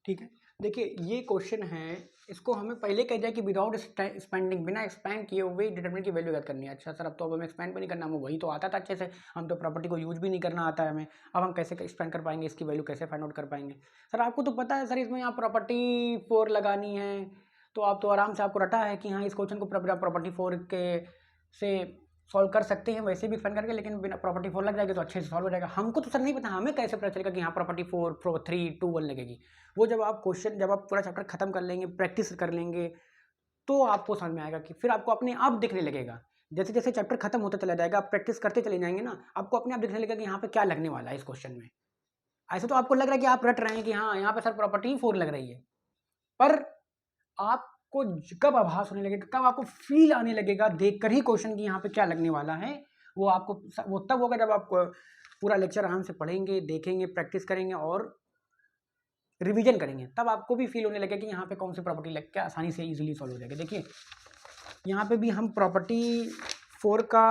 ठीक है, देखिए ये क्वेश्चन है, इसको हमें पहले कह दिया कि विदाउट एक्सपेंडिंग, बिना एक्सपेंड किए हुए डिटरमिनेंट की वैल्यू याद करनी है। अच्छा सर, अब तो हमें एक्सपेंड भी नहीं करना, हमें वही तो आता था अच्छे से, हम तो प्रॉपर्टी को यूज भी नहीं करना आता है हमें, अब हम कैसे एक्सपेंड कर पाएंगे, इसकी वैल्यू कैसे फाइंड आउट कर पाएंगे। सर आपको तो पता है सर, इसमें यहाँ प्रॉपर्टी 4 लगानी है, तो आप तो आराम से आपको रटा है कि हाँ इस क्वेश्चन को प्रॉपर्टी 4 के से सॉल्व कर सकते हैं वैसे भी एक्सपेंड करके, लेकिन बिना प्रॉपर्टी 4 लग जाएगी तो अच्छे से सॉल्व हो जाएगा। हमको तो सर नहीं पता, हमें कैसे पता चलेगा कि यहाँ प्रॉपर्टी 4 3 2 1 लगेगी। वो जब आप क्वेश्चन, जब आप पूरा चैप्टर खत्म कर लेंगे, प्रैक्टिस कर लेंगे, तो आपको समझ में आएगा कि फिर आपको अपने आप दिखने लगेगा। जैसे जैसे चैप्टर खत्म होता चला जाएगा, आप प्रैक्टिस करते चले जाएंगे ना, आपको अपने आप दिखने लगेगा कि यहाँ पे क्या लगने वाला है इस क्वेश्चन में। ऐसे तो आपको लग रहा है कि आप रट रहे हैं कि हाँ यहाँ पे सर प्रॉपर्टी 4 लग रही है, पर आपको कब आभास होने लगेगा, कब आपको फील आने लगेगा देख कर ही क्वेश्चन की यहाँ पे क्या लगने वाला है, वो आपको वो तब होगा जब आप पूरा लेक्चर आराम से पढ़ेंगे, देखेंगे, प्रैक्टिस करेंगे और रिवीजन करेंगे, तब आपको भी फील होने लगेगा कि यहाँ पे कौन सी प्रॉपर्टी लग के आसानी से इजीली सॉल्व हो जाएगा। देखिए यहाँ पे भी हम प्रॉपर्टी 4 का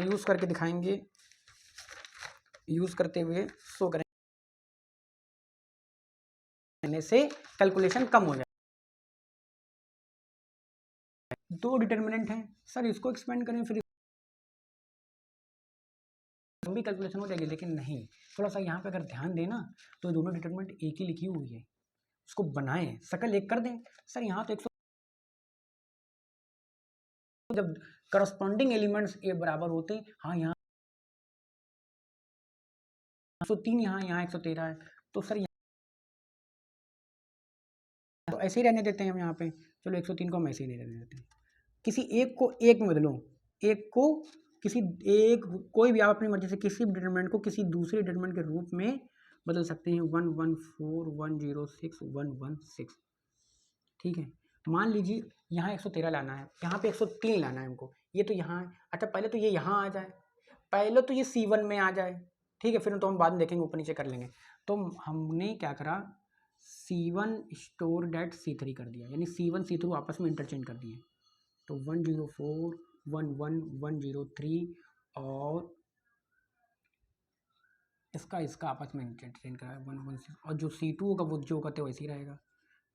यूज़ करके दिखाएंगे, यूज़ करते हुए शो करने से कैलकुलेशन कम हो जाए। दो डिटर्मिनेंट हैं सर, इसको एक्सपेंड करें फिर लंबी कैलकुलेशन हो जाएगी, लेकिन नहीं, थोड़ा सा यहाँ पे अगर ध्यान देना तो दोनों डिटर्मिनेंट एक ही लिखी हुई है, उसको बनाएं, शकल एक कर दें। सर यहाँ तो 100, जब करस्पॉन्डिंग एलिमेंट्स ए बराबर होते हैं, हाँ यहाँ 103, यहाँ 113 है, तो सर यहाँ तो ऐसे ही रहने देते हैं हम यहाँ पे, चलो 103 को हम ऐसे ही रहने देते हैं। किसी एक को एक में बदलो, एक को किसी एक, कोई भी आप अपनी मर्जी से किसी डिटरमिनेंट को किसी दूसरे डिटरमिनेंट के रूप में बदल सकते हैं, 114 106 116। ठीक है, मान लीजिए यहाँ 113 लाना है, यहाँ पे 103 लाना है हमको, ये तो यहाँ है। अच्छा पहले तो ये यहाँ आ जाए, पहले तो ये C1 में आ जाए, ठीक है, फिर तो हम बाद में देखेंगे, ऊपर नीचे कर लेंगे। तो हमने क्या करा, C1 स्टोर डेट C3 कर दिया, यानी C1 C3 आपस में इंटरचेंज कर दिए, तो 104 11 103 और इसका आपस में इंटरचेंज करा 116, और जो C2 होगा वो जो होगा तो वैसे ही रहेगा।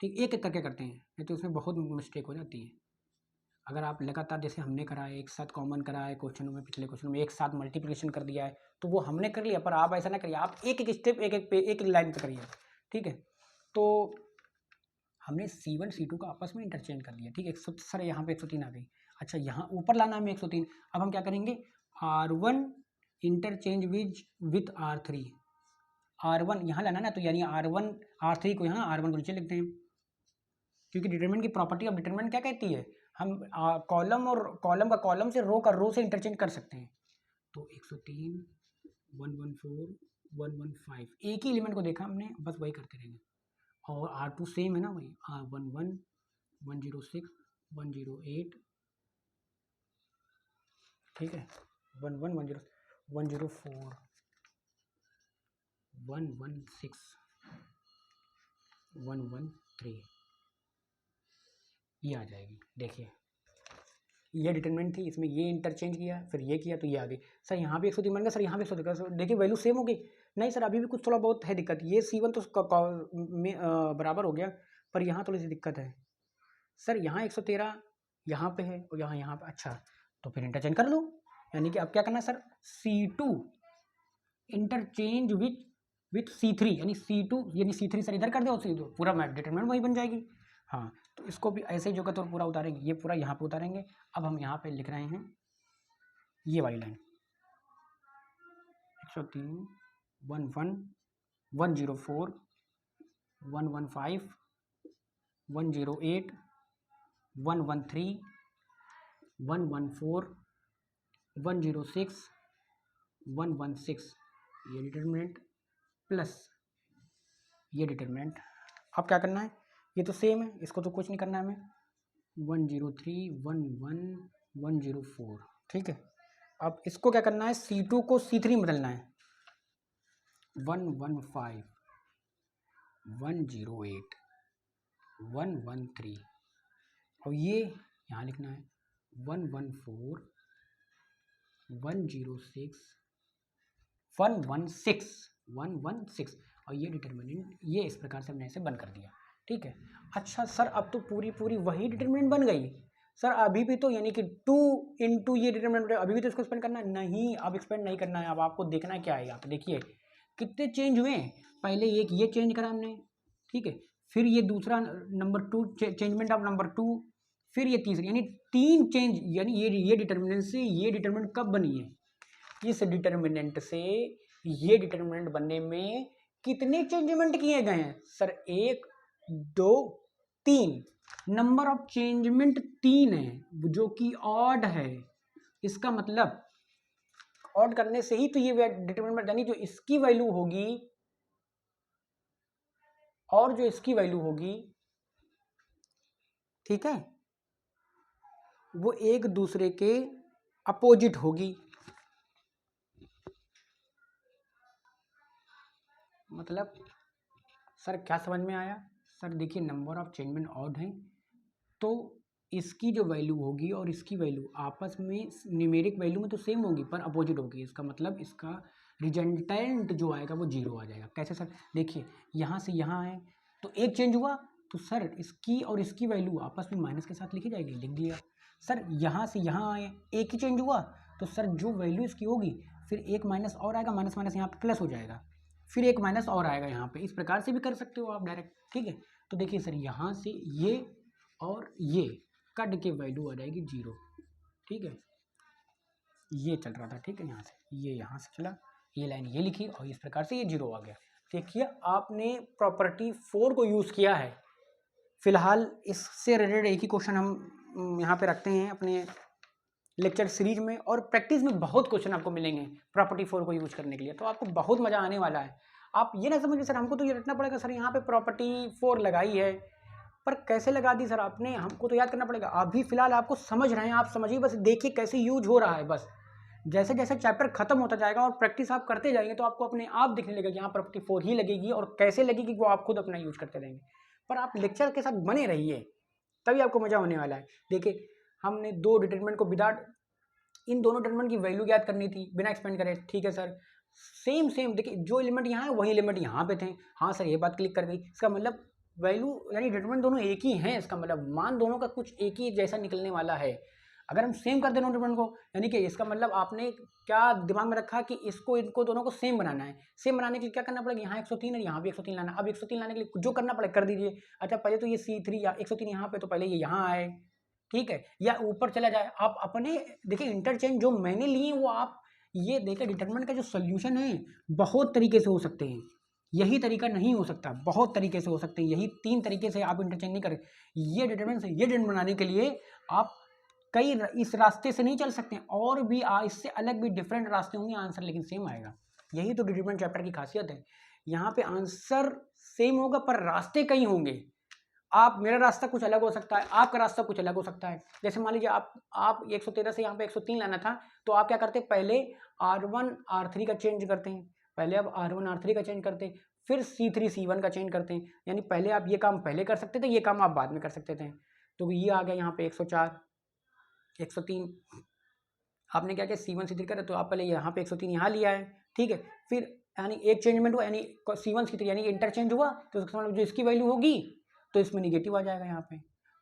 ठीक, एक एक करके करते हैं, नहीं तो उसमें बहुत मिस्टेक हो जाती है। अगर आप लगातार जैसे हमने करा है, एक साथ कॉमन करा है क्वेश्चनों में, पिछले क्वेश्चन में एक साथ मल्टीप्लिकेशन कर दिया है, तो वो हमने कर लिया, पर आप ऐसा ना करिए, आप एक एक स्टेप एक एक पे एक लाइन पे करिए। ठीक है, तो हमने C1 C2 का आपस में इंटरचेंज कर दिया। ठीक है, सर यहाँ पे 103 आ गई। अच्छा, यहाँ ऊपर लाना हमें 103। अब हम क्या करेंगे, R1 interchange with R3। R1 यहाँ लाना ना, तो यानी R1 R3 को यहाँ R1 को नीचे लिखते हैं, क्योंकि डिटरमिनेंट की प्रॉपर्टी ऑफ डिटरमिनेंट क्या कहती है, हम कॉलम और कॉलम का कॉलम से, रो का रो से इंटरचेंज कर सकते हैं। तो 103 114 115 एक ही एलिमेंट को देखा हमने, बस वही करते रहेंगे। और R2 सेम है ना, वही R11 106 108, ठीक है, 11 10 104 116 113, ये आ जाएगी। देखिए ये डिटरमिनेंट थी, इसमें ये इंटरचेंज किया, फिर ये किया, तो ये आ गई। सर यहाँ भी 103 बन गया, सर यहाँ भी 103, देखिए वैल्यू सेम हो गई। नहीं सर, अभी भी कुछ थोड़ा बहुत है दिक्कत। ये C1 तो में बराबर हो गया, पर यहाँ थोड़ी सी दिक्कत है सर। यहाँ 113 यहाँ पे है और यहाँ पे। अच्छा, तो फिर इंटरचेंज कर लो, यानी कि अब क्या करना है sir, C2 interchange with C3, यानी C2 यानी C3 सर इधर कर दो, C2 पूरा मैथ डिटरमिनेंट वही बन जाएगी। हाँ, तो इसको भी ऐसे ही जो का तो पूरा उतारेंगे, ये पूरा यहाँ पे उतारेंगे। अब हम यहाँ पे लिख रहे हैं ये वाली लाइन 103 11 104 115 108 113 114 106 116, ये डिटरमिनेंट प्लस ये डिटरमिनेंट। अब क्या करना है, ये तो सेम है, इसको तो कुछ नहीं करना है हमें। 103 11 104, ठीक है। अब इसको क्या करना है, C2 को C3 में बदलना है। 115 108 113, और ये यहाँ लिखना है 114 106 116, और ये डिटरमिनेंट ये इस प्रकार से हमने इसे बंद कर दिया। ठीक है। अच्छा सर, अब तो पूरी वही डिटरमिनेंट बन गई सर, अभी भी तो यानी कि 2 इंटू ये डिटरमिनेंट, अभी भी तो इसको एक्सपेंड करना है? नहीं, अब एक्सपेंड नहीं करना है। अब आपको देखना क्या है, यहाँ पे देखिए कितने चेंज हुए हैं। पहले एक ये चेंज करा हमने, ठीक है, फिर ये दूसरा नंबर 2 चेंजमेंट ऑफ नंबर 2, फिर ये तीसरी, यानी 3 चेंज। यानी ये डिटरमिनेंट से ये डिटरमिनेंट कब बनी है, इस डिटरमिनेंट से ये डिटरमिनेंट बनने में कितने चेंजमेंट किए गए हैं सर? 1 2 3, नंबर ऑफ चेंजमेंट 3 है, जो कि ऑड है। इसका मतलब ऑड करने से ही तो ये डिटरमिनेंट, यानी जो इसकी वैल्यू होगी और जो इसकी वैल्यू होगी, ठीक है, वो एक दूसरे के अपोजिट होगी। मतलब सर क्या समझ में आया? सर देखिए, नंबर ऑफ चेंजमेंट ऑड है, तो इसकी जो वैल्यू होगी और इसकी वैल्यू आपस में न्यूमेरिक वैल्यू में तो सेम होगी, पर अपोजिट होगी। इसका मतलब इसका रिजल्टेंट जो आएगा वो 0 आ जाएगा। कैसे सर? देखिए, यहाँ से यहाँ है तो एक चेंज हुआ, तो सर इसकी और इसकी वैल्यू आपस में माइनस के साथ लिखी जाएगी, लिख दिया। सर यहाँ से यहाँ आए, एक ही चेंज हुआ, तो सर जो वैल्यू इसकी होगी, फिर एक माइनस और आएगा, माइनस माइनस यहाँ पे प्लस हो जाएगा, फिर एक माइनस और आएगा यहाँ पे। इस प्रकार से भी कर सकते हो आप डायरेक्ट, ठीक है। तो देखिए सर, यहाँ से ये और ये कट के वैल्यू आ जाएगी 0, ठीक है। ये चल रहा था, ठीक है, यहाँ से ये यहाँ से चला, ये लाइन ये लिखी और इस प्रकार से ये 0 आ गया। देखिए, आपने प्रॉपर्टी 4 को यूज़ किया है। फिलहाल इससे रिलेटेड एक ही क्वेश्चन हम यहाँ पे रखते हैं अपने लेक्चर सीरीज में, और प्रैक्टिस में बहुत क्वेश्चन आपको मिलेंगे प्रॉपर्टी 4 को यूज़ करने के लिए, तो आपको बहुत मज़ा आने वाला है। आप ये ना समझिए सर हमको तो ये रटना पड़ेगा, सर यहाँ पे प्रॉपर्टी 4 लगाई है, पर कैसे लगा दी सर आपने, हमको तो याद करना पड़ेगा। अभी फिलहाल आपको समझ रहे हैं, आप समझिए, बस देखिए कैसे यूज हो रहा है। बस जैसे जैसे चैप्टर खत्म होता जाएगा और प्रैक्टिस आप करते जाएंगे, तो आपको अपने आप दिखने लगेगा कि यहाँ प्रॉपर्टी 4 ही लगेगी, और कैसे लगेगी वो आप खुद अपना यूज करते रहेंगे। पर आप लेक्चर के साथ बने रहिए, तभी आपको मज़ा होने वाला है। देखिए, हमने 2 डिटरमिनेंट को विदाउट इन दोनों डिटरमिनेंट की वैल्यू ज्ञात करनी थी बिना एक्सपेंड करे, ठीक है सर। सेम देखिए, जो एलिमेंट यहाँ है वही एलिमेंट यहाँ पे थे। हाँ सर, ये बात क्लिक कर गई। इसका मतलब वैल्यू यानी डिटरमिनेंट दोनों एक ही हैं, इसका मतलब मान दोनों का कुछ एक ही जैसा निकलने वाला है। अगर हम सेम कर दें दोनों डिटरमिनेंट को, यानी कि इसका मतलब आपने क्या दिमाग में रखा कि इसको इनको दोनों को सेम बनाना है। सेम बनाने के लिए क्या करना पड़ेगा, यहाँ 103 है, यहाँ भी 103 लाना। अब 103 लाने के लिए जो करना पड़ेगा कर दीजिए। अच्छा पहले तो ये C3 या 103 यहाँ पे, तो पहले ये यहाँ आए, ठीक है, या ऊपर चला जाए। आप अपने देखिए इंटरचेंज जो मैंने लिए वो आप ये देखिए, डिटरमिनेंट का जो सोल्यूशन है बहुत तरीके से हो सकते हैं, यही तरीका नहीं हो सकता, बहुत तरीके से हो सकते हैं। यही 3 तरीके से आप इंटरचेंज नहीं करें। ये डिटरमिनेंट से ये डिटरमिनेंट बनाने के लिए आप कई इस रास्ते से नहीं चल सकते, और भी इससे अलग भी डिफरेंट रास्ते होंगे, आंसर लेकिन सेम आएगा। यही तो डिटरमिनेंट चैप्टर की खासियत है। यहाँ पे आंसर सेम होगा पर रास्ते कई होंगे। आप मेरा रास्ता कुछ अलग हो सकता है, आपका रास्ता कुछ अलग हो सकता है। जैसे मान लीजिए आप 113 से यहाँ पे 103 लाना था, तो आप क्या करते, पहले R1 R3 का चेंज करते हैं, पहले आप R1 R3 का चेंज करते हैं, फिर C3 C1 का चेंज करते हैं। यानी पहले आप ये काम पहले कर सकते थे, ये काम आप बाद में कर सकते थे। तो ये आ गया यहाँ पे 104 103, आपने क्या किया C1 C3 करा, तो आप पहले यहाँ पे 103 यहाँ लिया है, ठीक है। फिर यानी एक चेंजमेंट हुआ, यानी C1 C3 यानी इंटरचेंज हुआ, तो उसका मतलब जो इसकी वैल्यू होगी तो इसमें निगेटिव आ जाएगा यहाँ पे।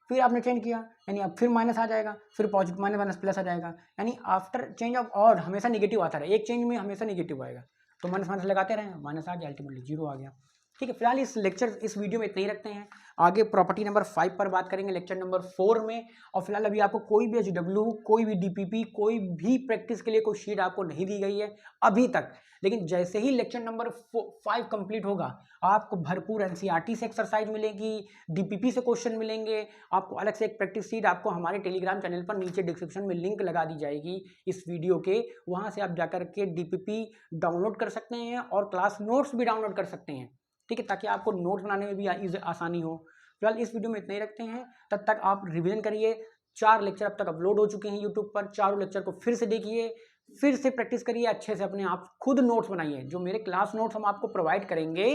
फिर आपने चेंज किया, यानी अब फिर माइनस आ जाएगा, फिर पॉजिटिव माइनस माइनस प्लस आ जाएगा। यानी आफ्टर चेंज ऑफ ऑड हमेशा निगेटिव आता रहे, एक चेंज में हमेशा निगेटिव आएगा, तो माइनस माइनस लगाते रहें, माइनस आ गया, अल्टीमेटली 0 आ गया, ठीक है। फिलहाल इस वीडियो में इतना ही रखते हैं। आगे प्रॉपर्टी नंबर 5 पर बात करेंगे लेक्चर नंबर 4 में। और फिलहाल अभी आपको कोई भी HW, कोई भी DPP, कोई भी प्रैक्टिस के लिए कोई शीट आपको नहीं दी गई है अभी तक। लेकिन जैसे ही लेक्चर नंबर 5 कंप्लीट होगा, आपको भरपूर NCERT से एक्सरसाइज मिलेगी, DPP से क्वेश्चन मिलेंगे, आपको अलग से एक प्रैक्टिस शीट आपको हमारे टेलीग्राम चैनल पर नीचे डिस्क्रिप्शन में लिंक लगा दी जाएगी इस वीडियो के, वहाँ से आप जाकर के DPP डाउनलोड कर सकते हैं और क्लास नोट्स भी डाउनलोड कर सकते हैं, ठीक है, ताकि आपको नोट्स बनाने में भी आसानी हो। फिलहाल इस वीडियो में इतना ही रखते हैं, तब तक आप रिवीजन करिए। 4 लेक्चर अब तक अपलोड हो चुके हैं यूट्यूब पर, चारों लेक्चर को फिर से देखिए, फिर से प्रैक्टिस करिए अच्छे से, अपने आप खुद नोट्स बनाइए। जो मेरे क्लास नोट्स हम आपको प्रोवाइड करेंगे,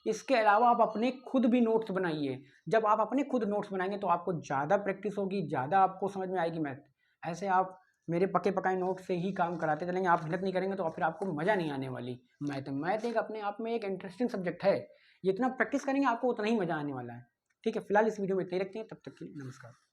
इसके अलावा आप अपने खुद भी नोट्स बनाइए। जब आप अपने खुद नोट्स बनाएंगे तो आपको ज़्यादा प्रैक्टिस होगी, ज़्यादा आपको समझ में आएगी मैथ। ऐसे आप मेरे पके पकाए नोट से ही काम कराते चलेंगे, आप मेहनत नहीं करेंगे तो फिर आपको मज़ा नहीं आने वाली। मैथ एक अपने आप में एक इंटरेस्टिंग सब्जेक्ट है, जितना प्रैक्टिस करेंगे आपको उतना ही मज़ा आने वाला है, ठीक है। फिलहाल इस वीडियो में इतना ही रखते हैं, तब तक के लिए नमस्कार।